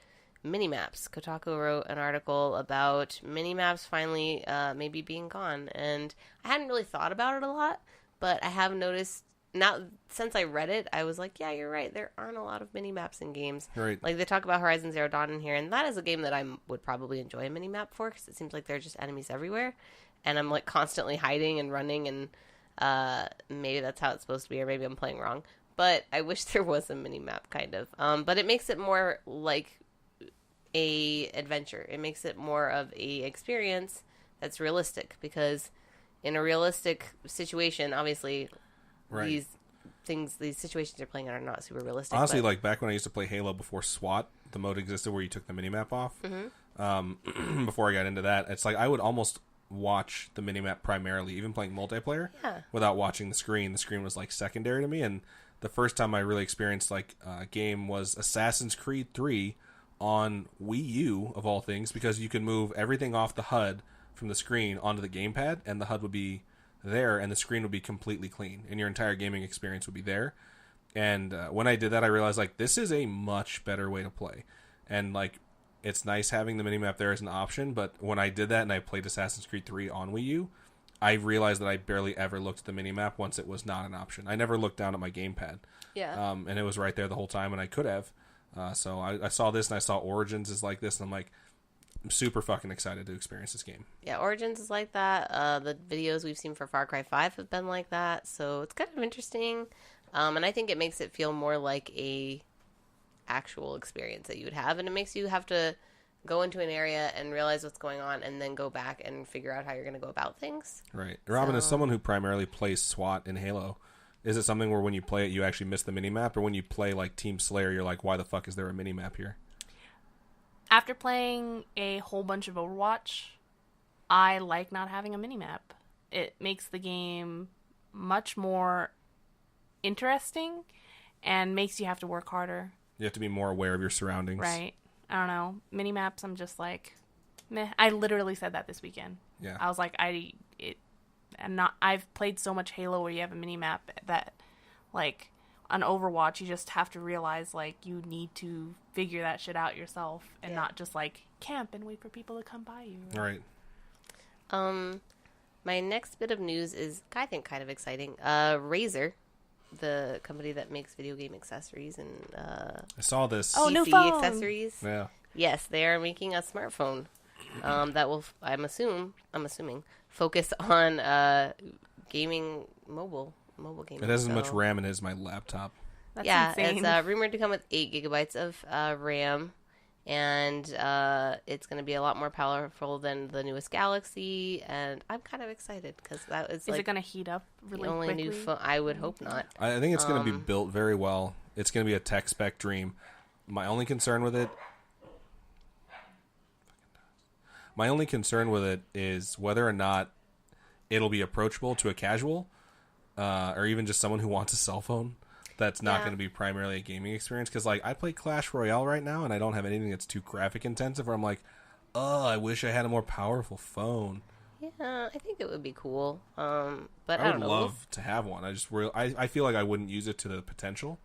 minimaps. Kotaku wrote an article about minimaps finally maybe being gone, and I hadn't really thought about it a lot, but I have noticed now since I read it, I was like, yeah, you're right. There aren't a lot of minimaps in games. Right. Like they talk about Horizon Zero Dawn in here, and that is a game that I would probably enjoy a minimap for, because it seems like there are just enemies everywhere. And I'm like constantly hiding and running, and maybe that's how it's supposed to be, or maybe I'm playing wrong. But I wish there was a mini map, kind of. But it makes it more like a adventure. It makes it more of a experience that's realistic, because in a realistic situation, obviously, these situations you're playing in are not super realistic. Honestly, like back when I used to play Halo before SWAT, the mode existed where you took the minimap off. Mm-hmm. Before I got into that, it's like I would almost watch the minimap primarily, even playing multiplayer, without watching the screen. The screen was like secondary to me, and the first time I really experienced like a game was Assassin's Creed 3 on Wii U, of all things, because you could move everything off the HUD from the screen onto the gamepad, and the HUD would be there, and the screen would be completely clean, and your entire gaming experience would be there. And when I did that, I realized like this is a much better way to play, and like it's nice having the minimap there as an option. But when I did that and I played Assassin's Creed 3 on Wii U, I realized that I barely ever looked at the minimap once it was not an option. I never looked down at my gamepad. Yeah. And it was right there the whole time, and I could have. So I saw this, and I saw Origins is like this, and I'm like, I'm super fucking excited to experience this game. Yeah, Origins is like that. The videos we've seen for Far Cry 5 have been like that, so it's kind of interesting. And I think it makes it feel more like a actual experience that you would have, and it makes you have to go into an area and realize what's going on, and then go back and figure out how you're going to go about things. Right. Robin, as someone who primarily plays SWAT in Halo, is it something where when you play it you actually miss the minimap, or when you play like Team Slayer you're like, why the fuck is there a minimap here? After playing a whole bunch of Overwatch, I like not having a minimap. It makes the game much more interesting and makes you have to work harder. You have to be more aware of your surroundings. Right. I don't know. Minimaps, I'm just like, meh. I literally said that this weekend. Yeah. I was like, I've played so much Halo where you have a minimap that, like, on Overwatch, you just have to realize, like, you need to figure that shit out yourself and not just, like, camp and wait for people to come by you. Right. My next bit of news is, I think, kind of exciting. Razer, the company that makes video game accessories and I saw this. PC new phone. accessories. Yeah. Yes, they are making a smartphone that will, I'm assuming, focus on gaming mobile gaming. It has as much RAM as my laptop. That's insane. It's rumored to come with 8 gigabytes of RAM, and it's going to be a lot more powerful than the newest Galaxy, and I'm kind of excited because that is it going to heat up really the only quickly? new phone. I would hope not. I think it's going to be built very well. It's going to be a tech spec dream. My only concern with it is whether or not it'll be approachable to a casual, or even just someone who wants a cell phone. That's not going to be primarily a gaming experience. Because, like, I play Clash Royale right now, and I don't have anything that's too graphic intensive where I'm like, oh, I wish I had a more powerful phone. Yeah, I think it would be cool. But I would don't know. love to have one. I feel like I wouldn't use it to the potential.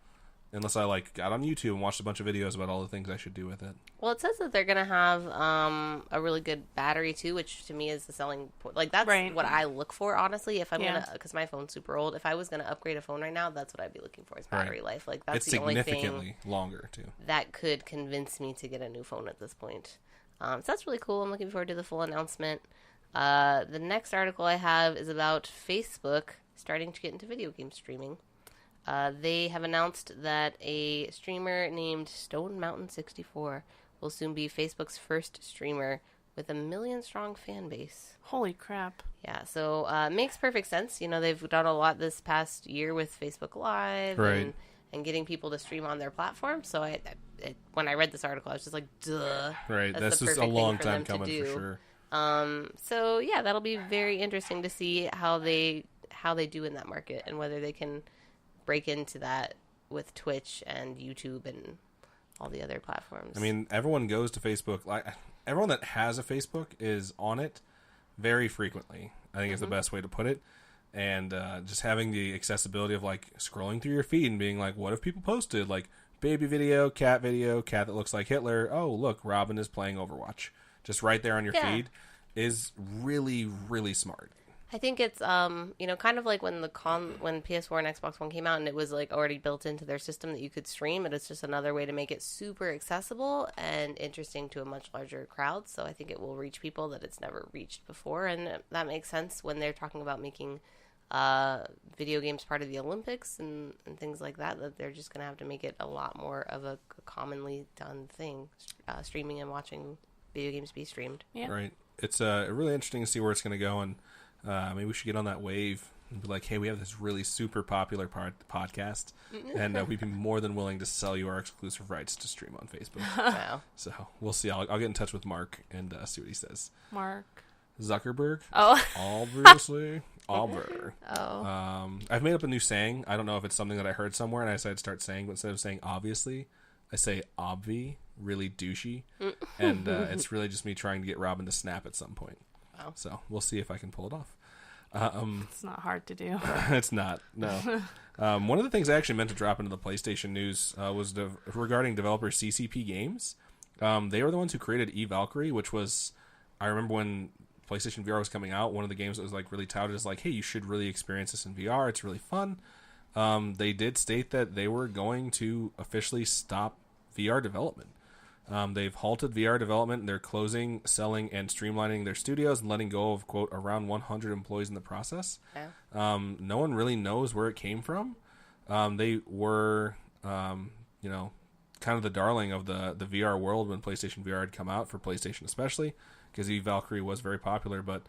unless I like got on YouTube and watched a bunch of videos about all the things I should do with it. Well, it says that they're going to have a really good battery, too, which to me is the selling point. Like, that's Right. what I look for, honestly. If I'm Yeah. going to, because my phone's super old, if I was going to upgrade a phone right now, that's what I'd be looking for is battery life. Like, that's It's the only significantly thing longer, too. that could convince me to get a new phone at this point. So that's really cool. I'm looking forward to the full announcement. The next article I have is about Facebook starting to get into video game streaming. They have announced that a streamer named Stone Mountain 64 will soon be Facebook's first streamer with a 1 million strong fan base. Holy crap. Yeah, so makes perfect sense. You know, they've done a lot this past year with Facebook Live Right. and getting people to stream on their platform. So when I read this article, I was just like, duh. Right. That's the just a perfect long thing for time them to coming for do. sure. So yeah, that'll be very interesting to see how they do in that market and whether they can break into that with Twitch and YouTube and all the other platforms. I mean, everyone goes to Facebook. Like everyone that has a Facebook is on it very frequently. I think is the best way to put it. And just having the accessibility of like scrolling through your feed and being like, what if people posted like baby video, cat that looks like Hitler. Oh, look, Robin is playing Overwatch. Just right there on your feed is really, really smart. I think it's kind of like when when PS4 and Xbox One came out and it was like already built into their system that you could stream, and it's just another way to make it super accessible and interesting to a much larger crowd. So I think it will reach people that it's never reached before, and that makes sense when they're talking about making video games part of the Olympics and things like that they're just going to have to make it a lot more of a commonly done thing, streaming and watching video games be streamed. Yeah. Right. It's really interesting to see where it's going to go, and maybe we should get on that wave and be like, hey, we have this really super popular podcast, and we'd be more than willing to sell you our exclusive rights to stream on Facebook. Wow. So we'll see. I'll get in touch with Mark and see what he says. Mark Zuckerberg? Oh. Obviously. Albert. Oh. I've made up a new saying. I don't know if it's something that I heard somewhere, and I decided to start saying, but instead of saying obviously, I say obvi, really douchey. And it's really just me trying to get Robin to snap at some point. Wow. So we'll see if I can pull it off. It's not hard to do. It's not, no. One of the things I actually meant to drop into the PlayStation news was regarding developer CCP Games. They were the ones who created eValkyrie, which was, I remember when PlayStation VR was coming out, one of the games that was like really touted as like, hey, you should really experience this in VR. It's really fun. They did state that they were going to officially stop VR development. They've halted VR development, and they're closing, selling, and streamlining their studios and letting go of, quote, around 100 employees in the process. Yeah. No one really knows where it came from. They were, kind of the darling of the VR world when PlayStation VR had come out, for PlayStation especially, because eValkyrie was very popular, but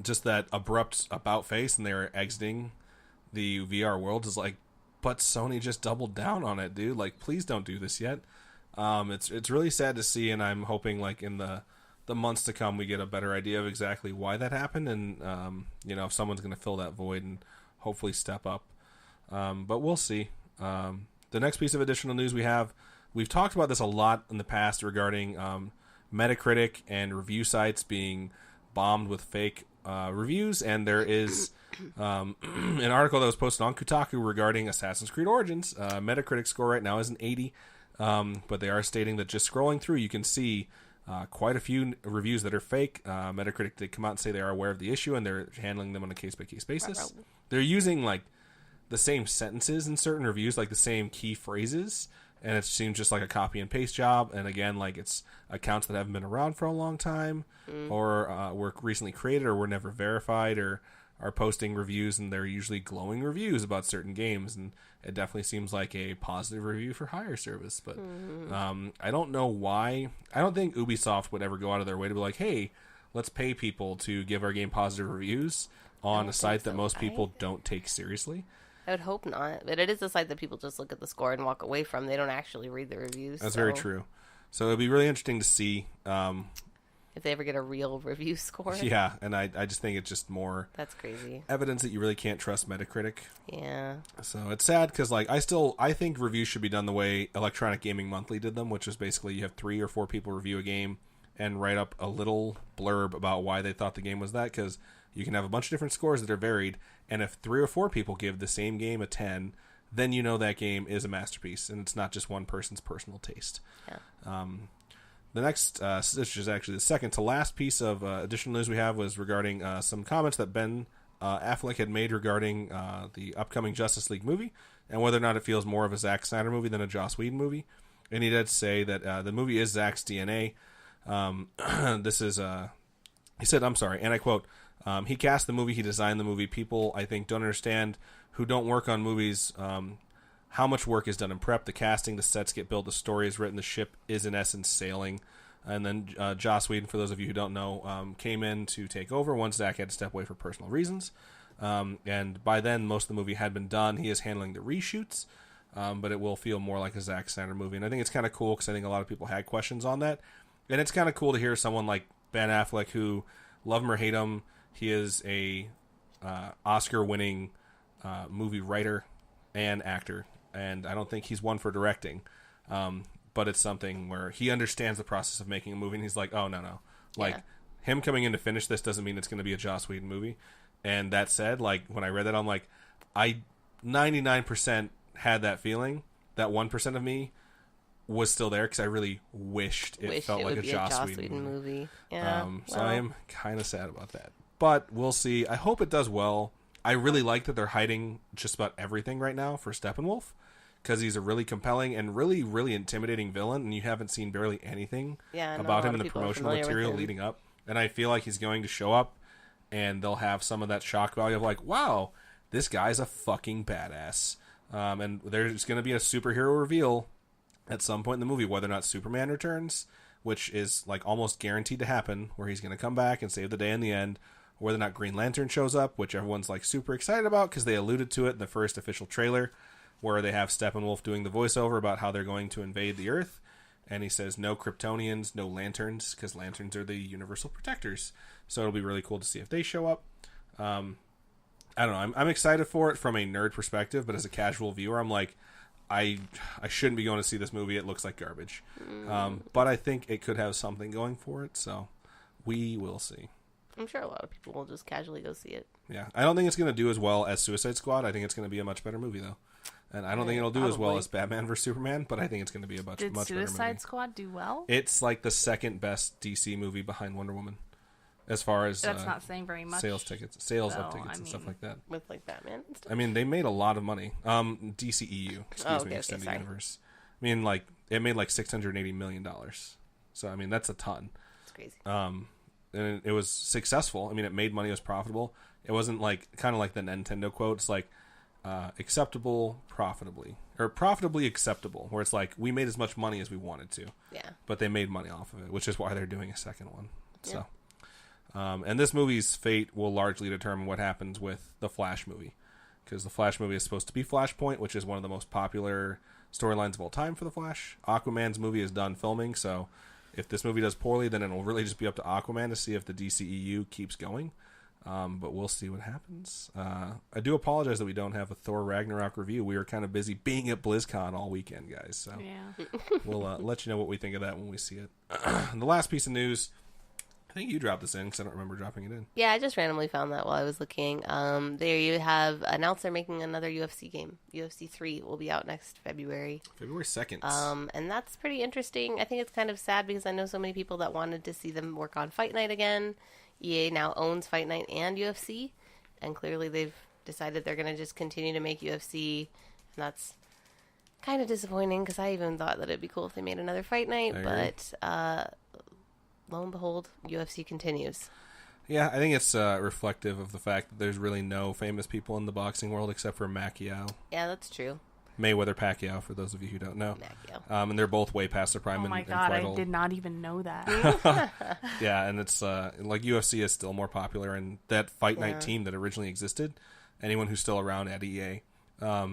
just that abrupt about-face and they were exiting the VR world is like, but Sony just doubled down on it, dude. Like, please don't do this yet. It's really sad to see, and I'm hoping like in the months to come we get a better idea of exactly why that happened, and if someone's going to fill that void and hopefully step up. But we'll see. The next piece of additional news we've talked about this a lot in the past regarding Metacritic and review sites being bombed with fake reviews, and there is an article that was posted on Kotaku regarding Assassin's Creed Origins. Metacritic score right now is an 80, but they are stating that just scrolling through you can see quite a few reviews that are fake. Metacritic did come out and say they are aware of the issue and they're handling them on a case-by-case basis. They're using like the same sentences in certain reviews, like the same key phrases, and it seems just like a copy and paste job. And again, like it's accounts that haven't been around for a long time, or were recently created, or were never verified, or are posting reviews, and they're usually glowing reviews about certain games. And it definitely seems like a positive review for hire service. But I don't know why. I don't think Ubisoft would ever go out of their way to be like, hey, let's pay people to give our game positive reviews on a site that most people don't take seriously. I would hope not, but it is a site that people just look at the score and walk away from. They don't actually read the reviews. That's very true. So it'll be really interesting to see if they ever get a real review score. Yeah, and I just think it's just more that's crazy evidence that you really can't trust Metacritic. Yeah. So it's sad because like I think reviews should be done the way Electronic Gaming Monthly did them, which is basically you have 3 or 4 people review a game and write up a little blurb about why they thought the game was that, because you can have a bunch of different scores that are varied, and if 3 or 4 people give the same game a 10, then you know that game is a masterpiece, and it's not just one person's personal taste. Yeah. The next, which is actually the second to last piece of additional news we have, was regarding some comments that Ben Affleck had made regarding the upcoming Justice League movie, and whether or not it feels more of a Zack Snyder movie than a Joss Whedon movie. And he did say that the movie is Zack's DNA. This is, he said, I'm sorry, and I quote, he cast the movie, he designed the movie. People, I think, don't understand, who don't work on movies, how much work is done in prep, the casting, the sets get built, the story is written, the ship is in essence sailing. And then Joss Whedon, for those of you who don't know, came in to take over once Zack had to step away for personal reasons. And by then, most of the movie had been done. He is handling the reshoots, but it will feel more like a Zack Snyder movie. And I think it's kind of cool because I think a lot of people had questions on that. And it's kind of cool to hear someone like Ben Affleck, who, love him or hate him, he is a Oscar-winning movie writer and actor. And I don't think he's one for directing. But it's something where he understands the process of making a movie, and he's like, oh, no. Like, him coming in to finish this doesn't mean it's going to be a Joss Whedon movie. And that said, like, when I read that, I'm like, I 99% had that feeling. That 1% of me was still there because I really wished it felt like a Joss Whedon movie. Yeah. So I am kind of sad about that. But we'll see. I hope it does well. I really like that they're hiding just about everything right now for Steppenwolf, because he's a really compelling and really, really intimidating villain, and you haven't seen barely anything about him in the promotional material leading up. And I feel like he's going to show up, and they'll have some of that shock value of like, wow, this guy's a fucking badass. And there's going to be a superhero reveal at some point in the movie, whether or not Superman returns, which is like almost guaranteed to happen, where he's going to come back and save the day in the end, or whether or not Green Lantern shows up, which everyone's like super excited about because they alluded to it in the first official trailer, where they have Steppenwolf doing the voiceover about how they're going to invade the Earth. And he says, no Kryptonians, no lanterns, because lanterns are the universal protectors. So it'll be really cool to see if they show up. I don't know. I'm excited for it from a nerd perspective, but as a casual viewer, I'm like, I shouldn't be going to see this movie. It looks like garbage. But I think it could have something going for it. So we will see. I'm sure a lot of people will just casually go see it. Yeah. I don't think it's going to do as well as Suicide Squad. I think it's going to be a much better movie, though. And I don't think it'll do as well as Batman vs. Superman, but I think it's going to be a much better movie. Did Suicide Squad do well? It's like the second best DC movie behind Wonder Woman, as far as that's not saying very much. Sales of tickets, and stuff like that. With like Batman and stuff. I mean, they made a lot of money. DCEU, Extended Universe. I mean, like it made like $680 million. So I mean, that's a ton. It's crazy. And it was successful. I mean, it made money. It was profitable. It wasn't like kind of like the Nintendo quote. It's like acceptable profitably, or profitably acceptable, where it's like we made as much money as we wanted to. Yeah. But they made money off of it, which is why they're doing a second one. Yeah. So, and this movie's fate will largely determine what happens with the Flash movie, because the Flash movie is supposed to be Flashpoint, which is one of the most popular storylines of all time for the Flash. Aquaman's movie is done filming, so if this movie does poorly, then it'll really just be up to Aquaman to see if the DCEU keeps going. But we'll see what happens. I do apologize that we don't have a Thor Ragnarok review. We were kind of busy being at BlizzCon all weekend, guys. So we'll let you know what we think of that when we see it. The last piece of news, I think you dropped this in because I don't remember dropping it in. Yeah, I just randomly found that while I was looking. There you have announced they're making another UFC game. UFC 3 will be out next February. February 2nd. And that's pretty interesting. I think it's kind of sad because I know so many people that wanted to see them work on Fight Night again. EA now owns Fight Night and UFC, and clearly they've decided they're going to just continue to make UFC, and that's kind of disappointing because I even thought that it'd be cool if they made another Fight Night, but lo and behold, UFC continues. Yeah, I think it's reflective of the fact that there's really no famous people in the boxing world except for Pacquiao. Yeah, that's true. Mayweather Pacquiao, for those of you who don't know. Pacquiao. And they're both way past their prime. Oh my god, I did not even know that. Yeah, and it's like UFC is still more popular, and that Fight Night team that originally existed, anyone who's still around at EA,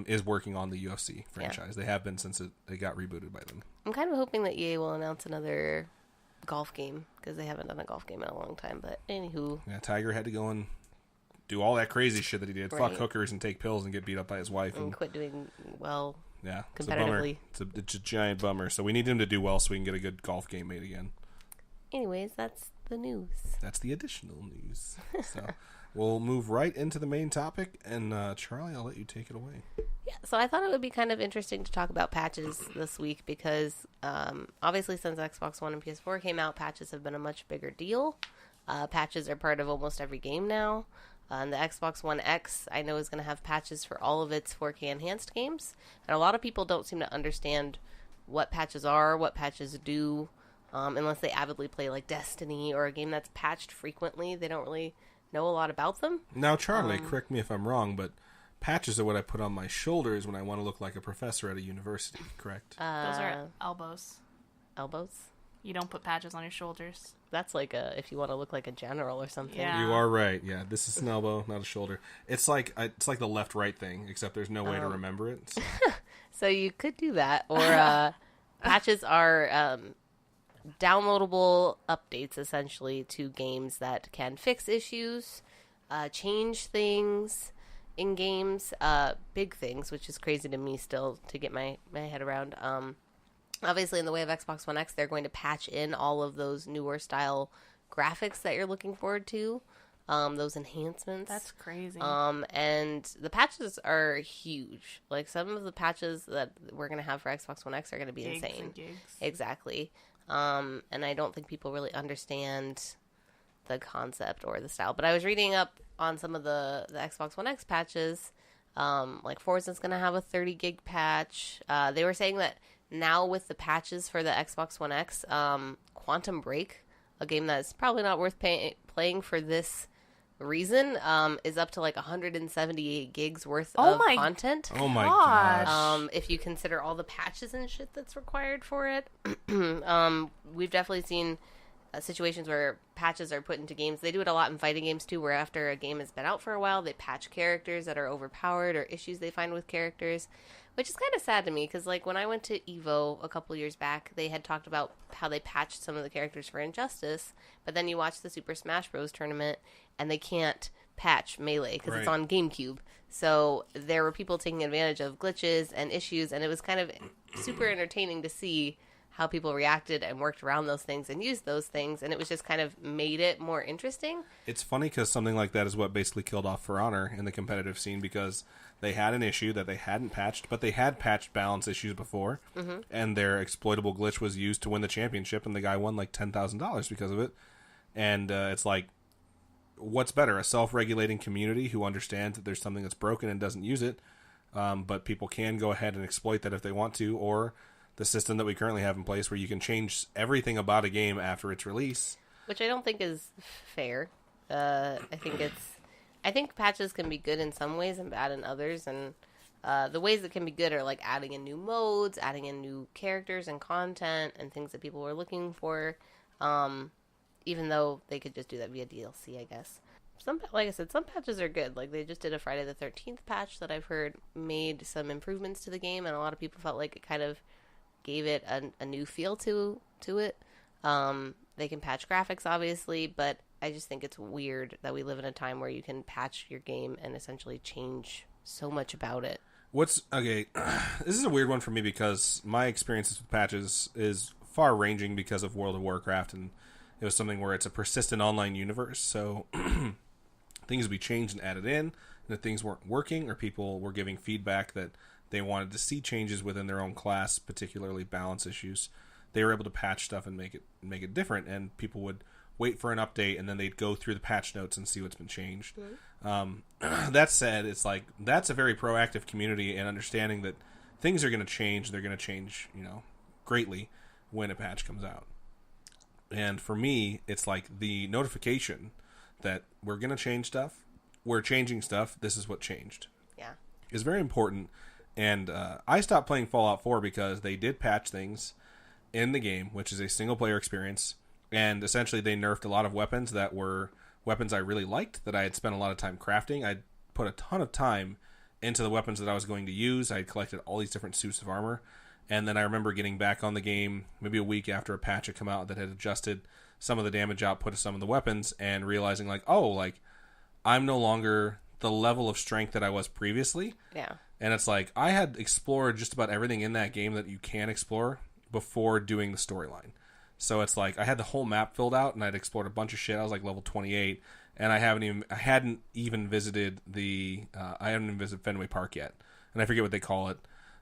is working on the UFC franchise. Yeah. They have been since it got rebooted by them. I'm kind of hoping that EA will announce another golf game, because they haven't done a golf game in a long time, but anywho. Yeah, Tiger had to go and do all that crazy shit that he did. Right. Fuck hookers and take pills and get beat up by his wife. And quit doing well competitively. It's a giant bummer. So we need him to do well so we can get a good golf game made again. Anyways, that's the news. That's the additional news. So we'll move right into the main topic, and Charlie, I'll let you take it away. Yeah, so I thought it would be kind of interesting to talk about patches this week because obviously since Xbox One and PS4 came out, patches have been a much bigger deal. Patches are part of almost every game now. And the Xbox One X, I know, is going to have patches for all of its 4K enhanced games. And a lot of people don't seem to understand what patches are, what patches do, unless they avidly play like Destiny or a game that's patched frequently. They don't really know a lot about them. Now, Charlie, correct me if I'm wrong, but patches are what I put on my shoulders when I want to look like a professor at a university, correct? Those are elbows. Elbows? You don't put patches on your shoulders. That's like if you want to look like a general or something. Yeah. You are right. Yeah, this is an elbow, not a shoulder. It's like the left-right thing, except there's no way to remember it. So. So you could do that, or patches are downloadable updates essentially to games that can fix issues, change things in games, big things, which is crazy to me still to get my head around. Obviously, in the way of Xbox One X, they're going to patch in all of those newer style graphics that you're looking forward to, those enhancements. That's crazy. And the patches are huge. Like, some of the patches that we're going to have for Xbox One X are going to be Gigs insane. and gigs. Exactly. And I don't think people really understand the concept or the style. But I was reading up on some of the Xbox One X patches. Like, Forza's going to have a 30 gig patch. They were saying that now with the patches for the Xbox One X, Quantum Break, a game that's probably not worth playing for this reason, is up to like 178 gigs worth of content. Oh my gosh. If you consider all the patches and shit that's required for it. We've definitely seen situations where patches are put into games. They do it a lot in fighting games too, where after a game has been out for a while, they patch characters that are overpowered or issues they find with characters, which is kind of sad to me because, like, when I went to EVO a couple years back, they had talked about how they patched some of the characters for Injustice, but then you watch the Super Smash Bros. Tournament and they can't patch Melee because it's on GameCube. So there were people taking advantage of glitches and issues, and it was kind of super entertaining to see how people reacted and worked around those things and used those things, and it was just kind of made it more interesting. It's funny because something like that is what basically killed off For Honor in the competitive scene, because they had an issue that they hadn't patched, but they had patched balance issues before, and their exploitable glitch was used to win the championship, and the guy won like $10,000 because of it. And it's like, what's better, a self-regulating community who understands that there's something that's broken and doesn't use it, but people can go ahead and exploit that if they want to, or the system that we currently have in place where you can change everything about a game after its release. Which I don't think is fair. I think patches can be good in some ways and bad in others, and the ways that can be good are like adding in new modes, adding in new characters and content and things that people were looking for, even though they could just do that via DLC, I guess. Like I said, some patches are good. Like, they just did a Friday the 13th patch that I've heard made some improvements to the game, and a lot of people felt like it kind of gave it a new feel to it. They can patch graphics, obviously, but I just think it's weird that we live in a time where you can patch your game and essentially change so much about it. Okay, this is a weird one for me because my experiences with patches is far-ranging because of World of Warcraft, and it was something where it's a persistent online universe, so things would be changed and added in, and if things weren't working or people were giving feedback that they wanted to see changes within their own class, particularly balance issues, they were able to patch stuff and make it different, and people would wait for an update and then they'd go through the patch notes and see what's been changed. That said, it's like, that's a very proactive community and understanding that things are going to change. They're going to change, greatly when a patch comes out. And for me, it's like the notification that we're going to change stuff, we're changing stuff, this is what changed. Yeah. Is very important. And I stopped playing Fallout 4 because they did patch things in the game, which is a single-player experience. And essentially they nerfed a lot of weapons that were weapons I really liked, that I had spent a lot of time crafting. I'd put a ton of time into the weapons that I was going to use. I had collected all these different suits of armor. And then I remember getting back on the game maybe a week after a patch had come out that had adjusted some of the damage output of some of the weapons and realizing I'm no longer the level of strength that I was previously. Yeah. And it's like, I had explored just about everything in that game that you can explore before doing the storyline. So it's like, I had the whole map filled out, and I'd explored a bunch of shit. I was like level 28, and I hadn't even visited Fenway Park yet, and I forget what they call it.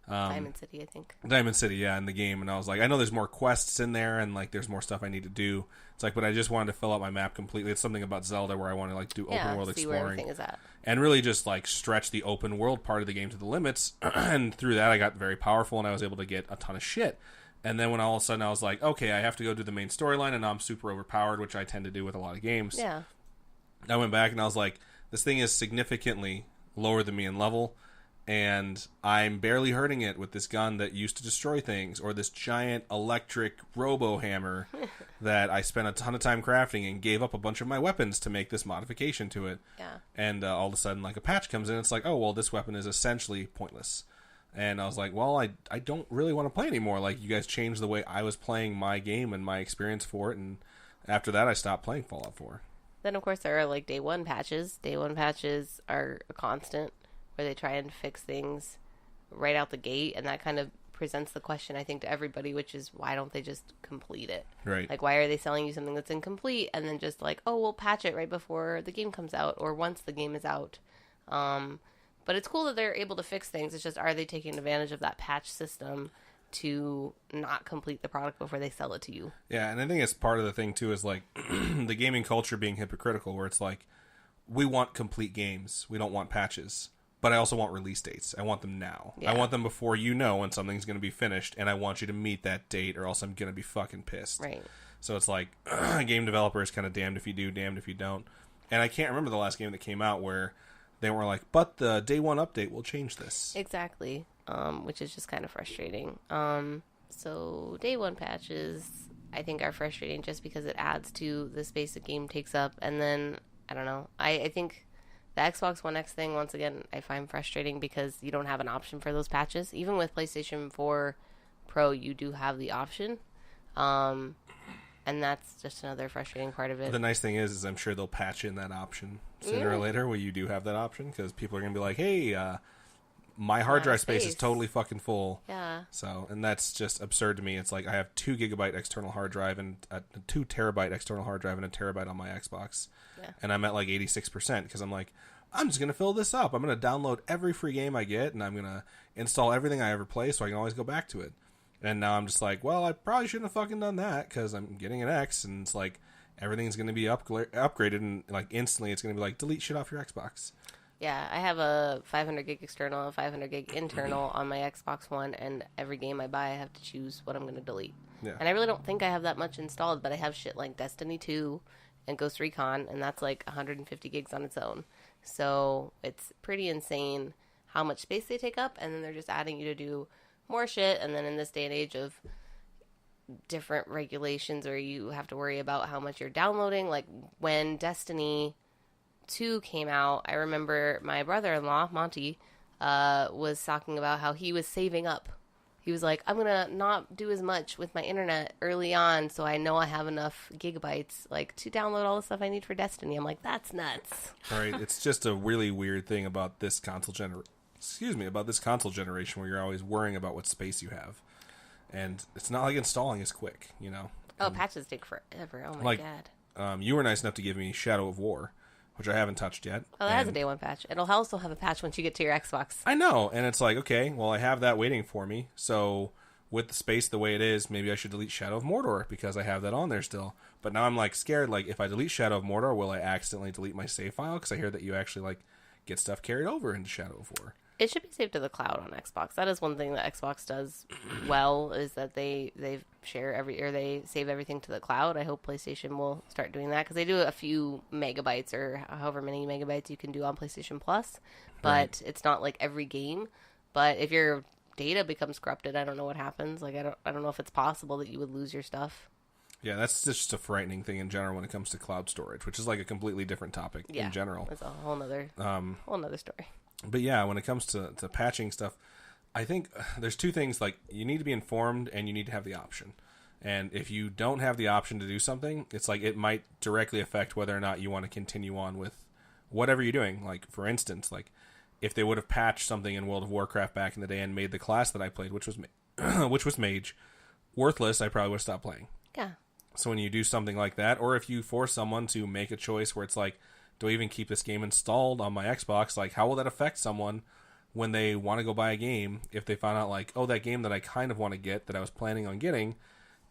Diamond City, I think. Diamond City, yeah, in the game. And I was like, I know there's more quests in there, and like there's more stuff I need to do. It's like, but I just wanted to fill out my map completely. It's something about Zelda where I want to like do open world see exploring, where everything is at. and really just like stretch the open world part of the game to the limits. And through that, I got very powerful, and I was able to get a ton of shit. And then when all of a sudden I was like, okay, I have to go do the main storyline, and now I'm super overpowered, which I tend to do with a lot of games. Yeah. I went back and I was like, this thing is significantly lower than me in level, and I'm barely hurting it with this gun that used to destroy things, or this giant electric robo hammer that I spent a ton of time crafting and gave up a bunch of my weapons to make this modification to it. Yeah. And all of a sudden, like, a patch comes in, it's like, oh, well, this weapon is essentially pointless. And I was like, well, I don't really want to play anymore. Like, you guys changed the way I was playing my game and my experience for it, and after that, I stopped playing Fallout 4. Then, of course, there are, like, day one patches. Day one patches are a constant, where they try and fix things right out the gate, and that kind of presents the question, I think, to everybody, which is, why don't they just complete it? Right. Like, why are they selling you something that's incomplete, and then just like, oh, we'll patch it right before the game comes out, or once the game is out. But it's cool that they're able to fix things. It's just, are they taking advantage of that patch system to not complete the product before they sell it to you? Yeah, and I think it's part of the thing, too, is, like, the gaming culture being hypocritical, where it's like, we want complete games. We don't want patches. But I also want release dates. I want them now. Yeah. I want them before you know when something's going to be finished, and I want you to meet that date, or else I'm going to be fucking pissed. Right. So it's like, game developer is kind of damned if you do, damned if you don't. And I can't remember the last game that came out where they were like, but the day one update will change this. Exactly. Which is just kind of frustrating. So day one patches, I think, are frustrating just because it adds to the space the game takes up. And then, I don't know, I think the Xbox One X thing, once again, I find frustrating because you don't have an option for those patches. Even with PlayStation 4 Pro, you do have the option. And that's just another frustrating part of it. The nice thing is I'm sure they'll patch in that option sooner or later where you do have that option, because people are going to be like, hey, my hard drive space is totally fucking full. Yeah. So, and that's just absurd to me. It's like I have 2 gigabyte external hard drive and a 2 terabyte external hard drive and a terabyte on my Xbox. Yeah. And I'm at like 86% because I'm like, I'm just going to fill this up. I'm going to download every free game I get, and I'm going to install everything I ever play so I can always go back to it. And now I'm just like, well, I probably shouldn't have fucking done that because I'm getting an X, and it's like everything's going to be upgraded, and like instantly it's going to be like, delete shit off your Xbox. Yeah, I have a 500 gig external, a 500 gig internal on my Xbox One, and every game I buy, I have to choose what I'm going to delete. Yeah. And I really don't think I have that much installed, but I have shit like Destiny 2 and Ghost Recon, and that's like 150 gigs on its own. So it's pretty insane how much space they take up, and then they're just adding you to do more shit. And then in this day and age of different regulations, where you have to worry about how much you're downloading, like when Destiny 2 came out, I remember my brother-in-law, Monty, was talking about how he was saving up. He was like, I'm going to not do as much with my internet early on so I know I have enough gigabytes like to download all the stuff I need for Destiny. I'm like, that's nuts. Right. It's just a really weird thing about this console generation where you're always worrying about what space you have. And it's not like installing is quick, you know. Oh, patches take forever. Oh my god. You were nice enough to give me Shadow of War, which I haven't touched yet. Oh, that has a day one patch. It'll also have a patch once you get to your Xbox. I know, and it's like, okay, well, I have that waiting for me, so with the space the way it is, maybe I should delete Shadow of Mordor, because I have that on there still. But now I'm, like, scared, like, if I delete Shadow of Mordor, will I accidentally delete my save file? Because I hear that you actually, like, get stuff carried over into Shadow of War. It should be saved to the cloud on Xbox. That is one thing that Xbox does well, is that they save everything to the cloud. I hope PlayStation will start doing that, because they do a few megabytes or however many megabytes you can do on PlayStation Plus, but It's not like every game. But if your data becomes corrupted, I don't know what happens. Like I don't know if it's possible that you would lose your stuff. Yeah, that's just a frightening thing in general when it comes to cloud storage, which is like a completely different topic in general. It's a whole nother story. But yeah, when it comes to patching stuff, I think there's two things. Like, you need to be informed and you need to have the option. And if you don't have the option to do something, it's like it might directly affect whether or not you want to continue on with whatever you're doing. Like, for instance, like if they would have patched something in World of Warcraft back in the day and made the class that I played, which was Mage, worthless, I probably would have stopped playing. Yeah. So when you do something like that, or if you force someone to make a choice where it's like, Do I even keep this game installed on my Xbox? Like, how will that affect someone when they want to go buy a game if they find out, like, oh, that game that I kind of want to get that I was planning on getting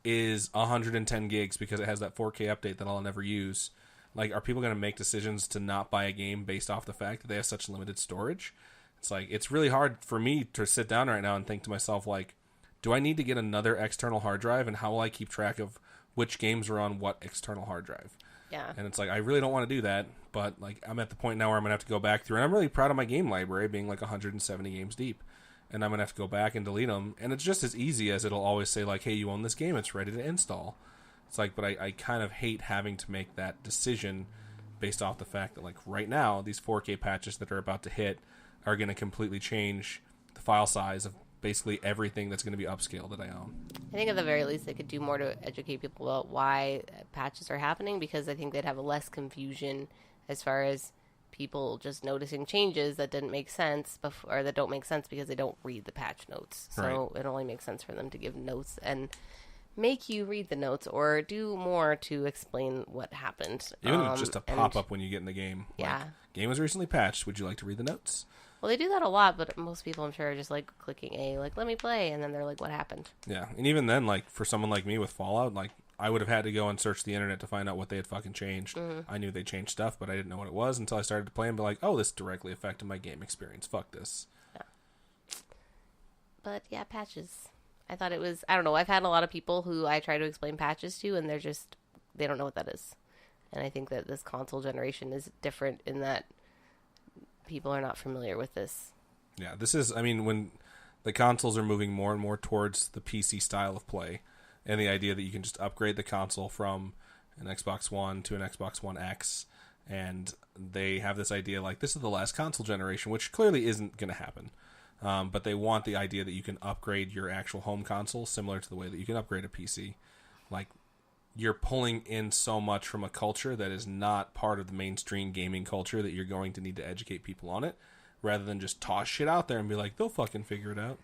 is 110 gigs because it has that 4K update that I'll never use? Like, are people going to make decisions to not buy a game based off the fact that they have such limited storage? It's like, it's really hard for me to sit down right now and think to myself, like, do I need to get another external hard drive, and how will I keep track of which games are on what external hard drive? Yeah. And it's like, I really don't want to do that, but like, I'm at the point now where I'm going to have to go back through, and I'm really proud of my game library being like 170 games deep, and I'm going to have to go back and delete them, and it's just as easy as it'll always say, like, hey, you own this game, it's ready to install. It's like, but I kind of hate having to make that decision based off the fact that, like, right now, these 4K patches that are about to hit are going to completely change the file size of basically everything that's going to be upscaled that I own. I think at the very least they could do more to educate people about why patches are happening, because I think they'd have less confusion as far as people just noticing changes that didn't make sense before, or that don't make sense because they don't read the patch notes. So It only makes sense for them to give notes and make you read the notes or do more to explain what happened. Even just a pop-up when you get in the game. Yeah. Like, game was recently patched. Would you like to read the notes? Well, they do that a lot, but most people, I'm sure, are just, like, clicking A, like, let me play, and then they're like, what happened? Yeah, and even then, like, for someone like me with Fallout, like, I would have had to go and search the internet to find out what they had fucking changed. I knew they changed stuff, but I didn't know what it was until I started to play and be like, oh, this directly affected my game experience. Fuck this. Yeah. But, yeah, patches. I thought it was, I don't know, I've had a lot of people who I try to explain patches to, and they don't know what that is. And I think that this console generation is different in that people are not familiar with this. Yeah, this is, I mean, when the consoles are moving more and more towards the PC style of play, and the idea that you can just upgrade the console from an Xbox One to an Xbox One X, and they have this idea like, this is the last console generation, which clearly isn't going to happen. But they want the idea that you can upgrade your actual home console similar to the way that you can upgrade a PC. Like, you're pulling in so much from a culture that is not part of the mainstream gaming culture that you're going to need to educate people on it, rather than just toss shit out there and be like, they'll fucking figure it out.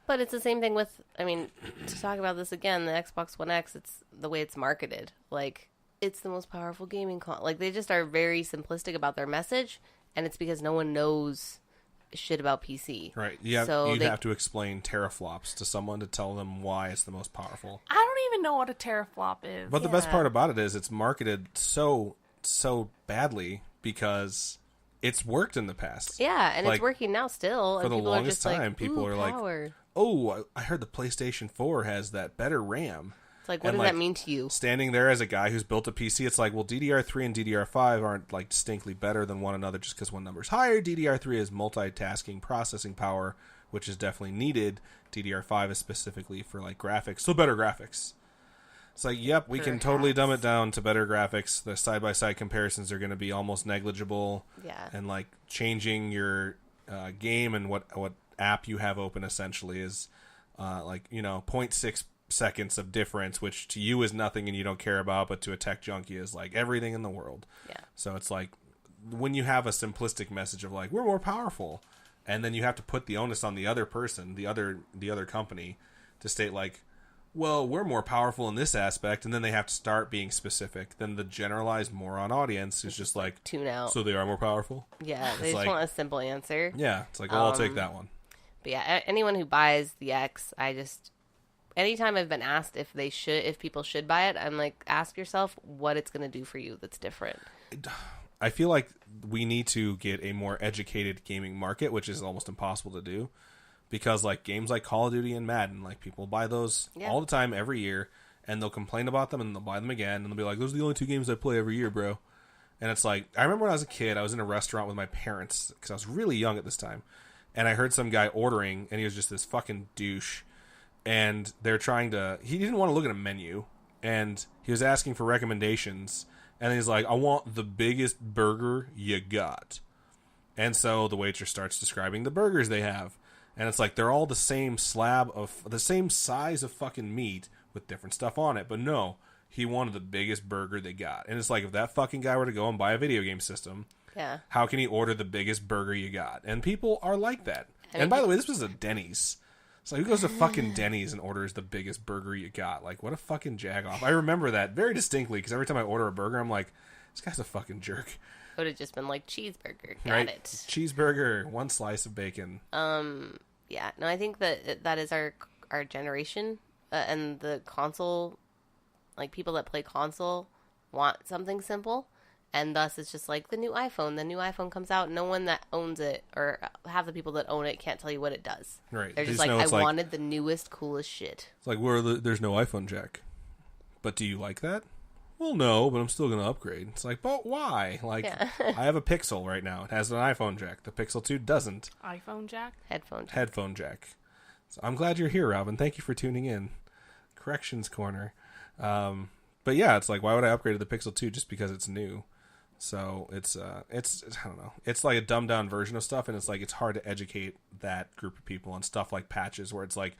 But it's the same thing with, I mean, to talk about this again, the Xbox One X, it's the way it's marketed. Like, it's the most powerful gaming like, they just are very simplistic about their message, and it's because no one knows shit about PC. Right. You'd have to explain teraflops to someone to tell them why it's the most powerful. I don't even know what a teraflop is. But the best part about it is it's marketed so badly because it's worked in the past. Yeah, and like, it's working now still. For and the people longest are just time, like, people are power. like, oh, I heard the PlayStation 4 has that better RAM. It's like, what does that mean to you? Standing there as a guy who's built a PC, it's like, well, DDR3 and DDR5 aren't like distinctly better than one another just because one number's higher. DDR3 is multitasking processing power, which is definitely needed. DDR5 is specifically for like graphics, so better graphics. It's like, yep, we can totally dumb it down to better graphics. The side-by-side comparisons are going to be almost negligible. Yeah. And like changing your game and what app you have open essentially is like, 0.6 seconds of difference, which to you is nothing and you don't care about, but to a tech junkie is like everything in the world. Yeah. So it's like when you have a simplistic message of like, we're more powerful, and then you have to put the onus on the other person, the other company, to state like, well, we're more powerful in this aspect, and then they have to start being specific. Then the generalized moron audience is just like, tune out. So they are more powerful? Yeah, they just want a simple answer. Yeah, it's like, well, I'll take that one. But yeah, anyone who buys the X, anytime I've been asked if people should buy it, I'm like, ask yourself what it's going to do for you that's different. I feel like we need to get a more educated gaming market, which is almost impossible to do. Because like games like Call of Duty and Madden, like people buy those all the time every year, and they'll complain about them and they'll buy them again, and they'll be like, those are the only two games I play every year, bro. And it's like, I remember when I was a kid, I was in a restaurant with my parents, because I was really young at this time, and I heard some guy ordering, and he was just this fucking douche, and they're he didn't want to look at a menu, and he was asking for recommendations, and he's like, I want the biggest burger you got. And so the waitress starts describing the burgers they have. And it's like, they're all the same the same size of fucking meat with different stuff on it. But no, he wanted the biggest burger they got. And it's like, if that fucking guy were to go and buy a video game system, how can he order the biggest burger you got? And people are like that. And by the way, this was a Denny's. So who goes to fucking Denny's and orders the biggest burger you got? Like, what a fucking jagoff. I remember that very distinctly, because every time I order a burger, I'm like, this guy's a fucking jerk. would have just been like cheeseburger. Got Right? it. Cheeseburger, 1 slice of bacon. Yeah. No, I think that is our generation, and the console, like people that play console want something simple. And thus, it's just like the new iPhone. The new iPhone comes out. No one that owns it, or half the people that own it, can't tell you what it does. Right. They're They just just know like, it's I like- wanted the newest, coolest shit. It's like, there's no iPhone jack. But do you like that? Well, no, but I'm still going to upgrade. It's like, but why? Like, Yeah. I have a Pixel right now. It has an iPhone jack. The Pixel 2 doesn't. iPhone jack? Headphone jack. So I'm glad you're here, Robin. Thank you for tuning in. Corrections Corner. But yeah, it's like, why would I upgrade to the Pixel 2 just because it's new? So it's I don't know. It's like a dumbed down version of stuff, and it's like it's hard to educate that group of people on stuff like patches, where it's like,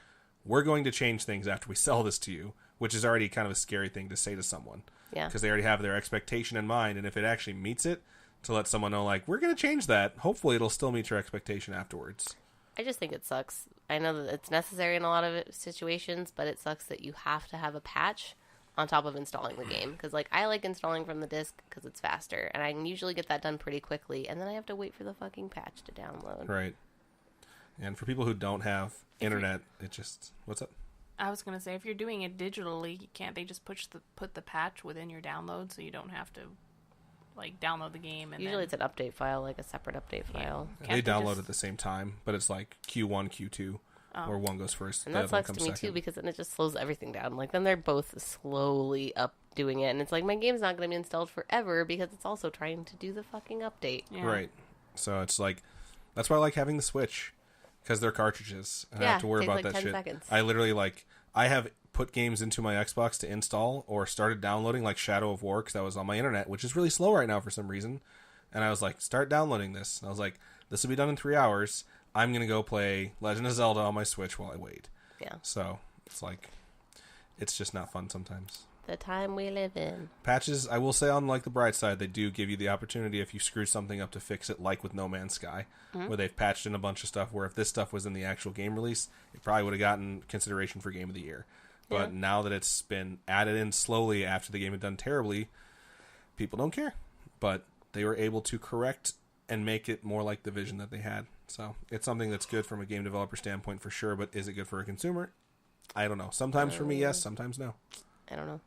we're going to change things after we sell this to you, which is already kind of a scary thing to say to someone. Yeah. Because they already have their expectation in mind, and if it actually meets it, to let someone know, like, we're going to change that. Hopefully it'll still meet your expectation afterwards. I just think it sucks. I know that it's necessary in a lot of situations, but it sucks that you have to have a patch on top of installing the game. Because, like, I like installing from the disc because it's faster, and I can usually get that done pretty quickly, and then I have to wait for the fucking patch to download. Right. And for people who don't have internet, it just... What's up? I was going to say, if you're doing it digitally, can't they just put the patch within your download so you don't have to, like, download the game? And Usually then... it's an update file, like a separate update file. They Can't they download just- at the same time, but it's like Q1, Q2, where one goes first, And the that other one sucks to comes me, second. too, because then it just slows everything down. Like, then they're both slowly up doing it, and it's like, my game's not going to be installed forever because it's also trying to do the fucking update. Yeah. Right. So it's like, that's why I like having the Switch, because they're cartridges. I don't have to worry takes about like that 10 shit. seconds. I literally, like, I have put games into my Xbox to install or started downloading, like Shadow of War, because that was on my internet, which is really slow right now for some reason. And I was like, start downloading this. And I was like, this will be done in 3 hours. I'm going to go play Legend of Zelda on my Switch while I wait. Yeah. So it's like, it's just not fun sometimes. The time we live in. Patches, I will say, on like the bright side, they do give you the opportunity if you screw something up to fix it, like with No Man's Sky, where they've patched in a bunch of stuff where if this stuff was in the actual game release, it probably would have gotten consideration for Game of the Year. But now that it's been added in slowly after the game had done terribly, people don't care. But they were able to correct and make it more like the vision that they had. So it's something that's good from a game developer standpoint for sure, but is it good for a consumer? I don't know. Sometimes for me, yes. Sometimes no. I don't know.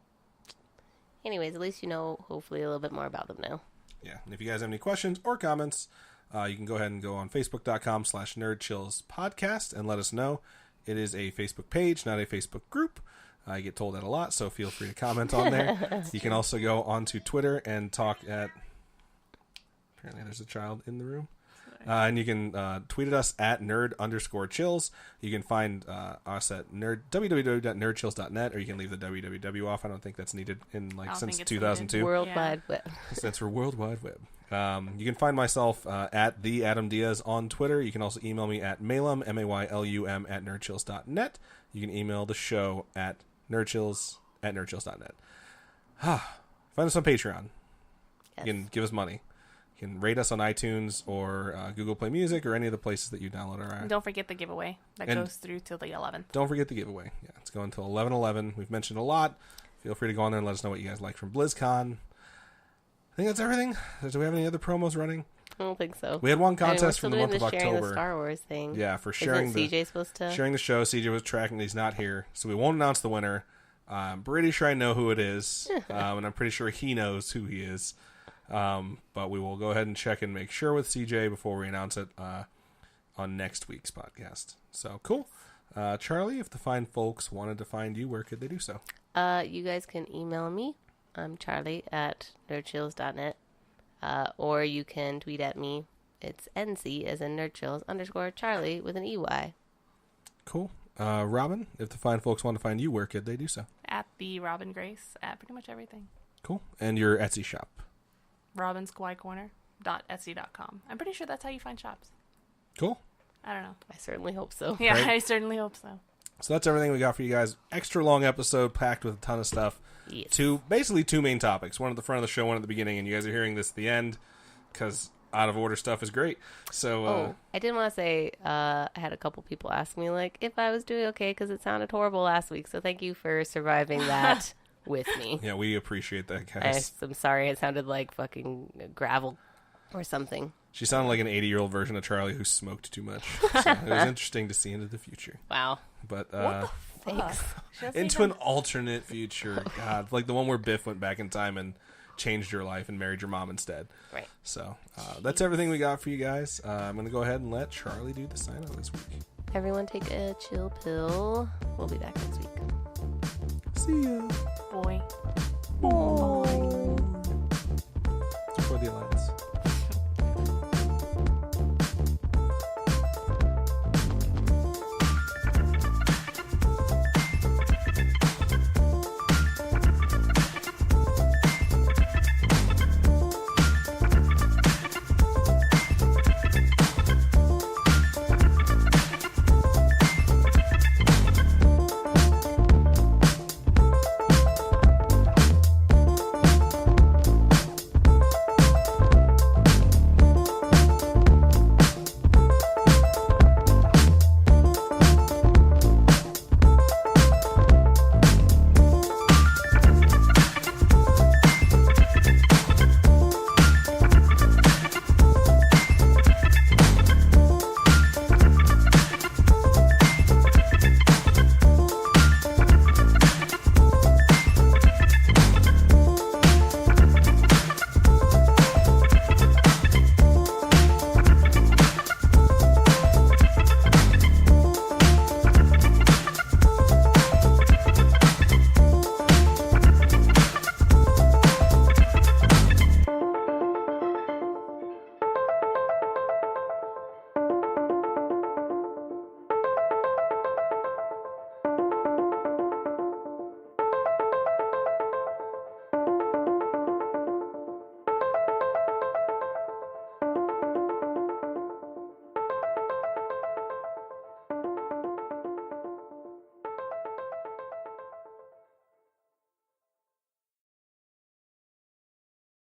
Anyways, at least you know, hopefully, a little bit more about them now. Yeah, and if you guys have any questions or comments, you can go ahead and go on facebook.com/nerdchillspodcast and let us know. It is a Facebook page, not a Facebook group. I get told that a lot, so feel free to comment on there. You can also go onto Twitter and talk at... Apparently there's a child in the room. And you can tweet at us at nerd_chills. You can find us at www.nerdchills.net, or you can leave the www off. I don't think that's needed since 2002. World Wide Web. Stands for World Wide Web. You can find myself at the Adam Diaz on Twitter. You can also email me at mailum, maylum, at nerdchills.net. You can email the show at nerdchills@nerdchills.net. Find us on Patreon. Yes. You can give us money. You can rate us on iTunes or Google Play Music or any of the places that you download our And don't forget the giveaway that And- goes through till the 11th. Don't forget the giveaway. Yeah, it's going until 11/11. We've mentioned a lot. Feel free to go on there and let us know what you guys like from BlizzCon. I think that's everything. Do we have any other promos running? I don't think so. We had one I mean, we're contest still from the month doing of the sharing the October. Star Wars thing. Yeah, for sharing Isn't CJ supposed to? sharing the show. CJ was tracking. He's not here, so we won't announce the winner. I'm pretty sure I know who it is, and I'm pretty sure he knows who he is. But we will go ahead and check and make sure with CJ before we announce it on next week's podcast. So cool. Charlie, if the fine folks wanted to find you, where could they do so? You guys can email me. I'm Charlie at nerdchills.net. Or you can tweet at me. It's NC as in nerdchills_Charlie with an EY. Cool. Robin, if the fine folks want to find you, where could they do so? At the Robin Grace, at pretty much everything. Cool. And your Etsy shop. robinskycorner.etsy.com. I'm pretty sure that's how you find shops. Cool. I don't know. I certainly hope so. Yeah, Right. I certainly hope so. So that's everything we got for you guys. Extra long episode packed with a ton of stuff. Yes. Basically two main topics. One at the front of the show, one at the beginning, and you guys are hearing this at the end because out of order stuff is great. So I did want to say I had a couple people ask me like if I was doing okay because it sounded horrible last week. So thank you for surviving that with me. yeah, we appreciate that, guys. I'm sorry it sounded like fucking gravel Or something. She sounded like an 80-year-old version of Charlie who smoked too much. So it was interesting to see into the future. Wow. But Thanks. into an alternate future. God, like the one where Biff went back in time and changed your life and married your mom instead. Right. So that's everything we got for you guys. I'm going to go ahead and let Charlie do the sign-out this week. Everyone take a chill pill. We'll be back next week. See ya. Boy. Bye.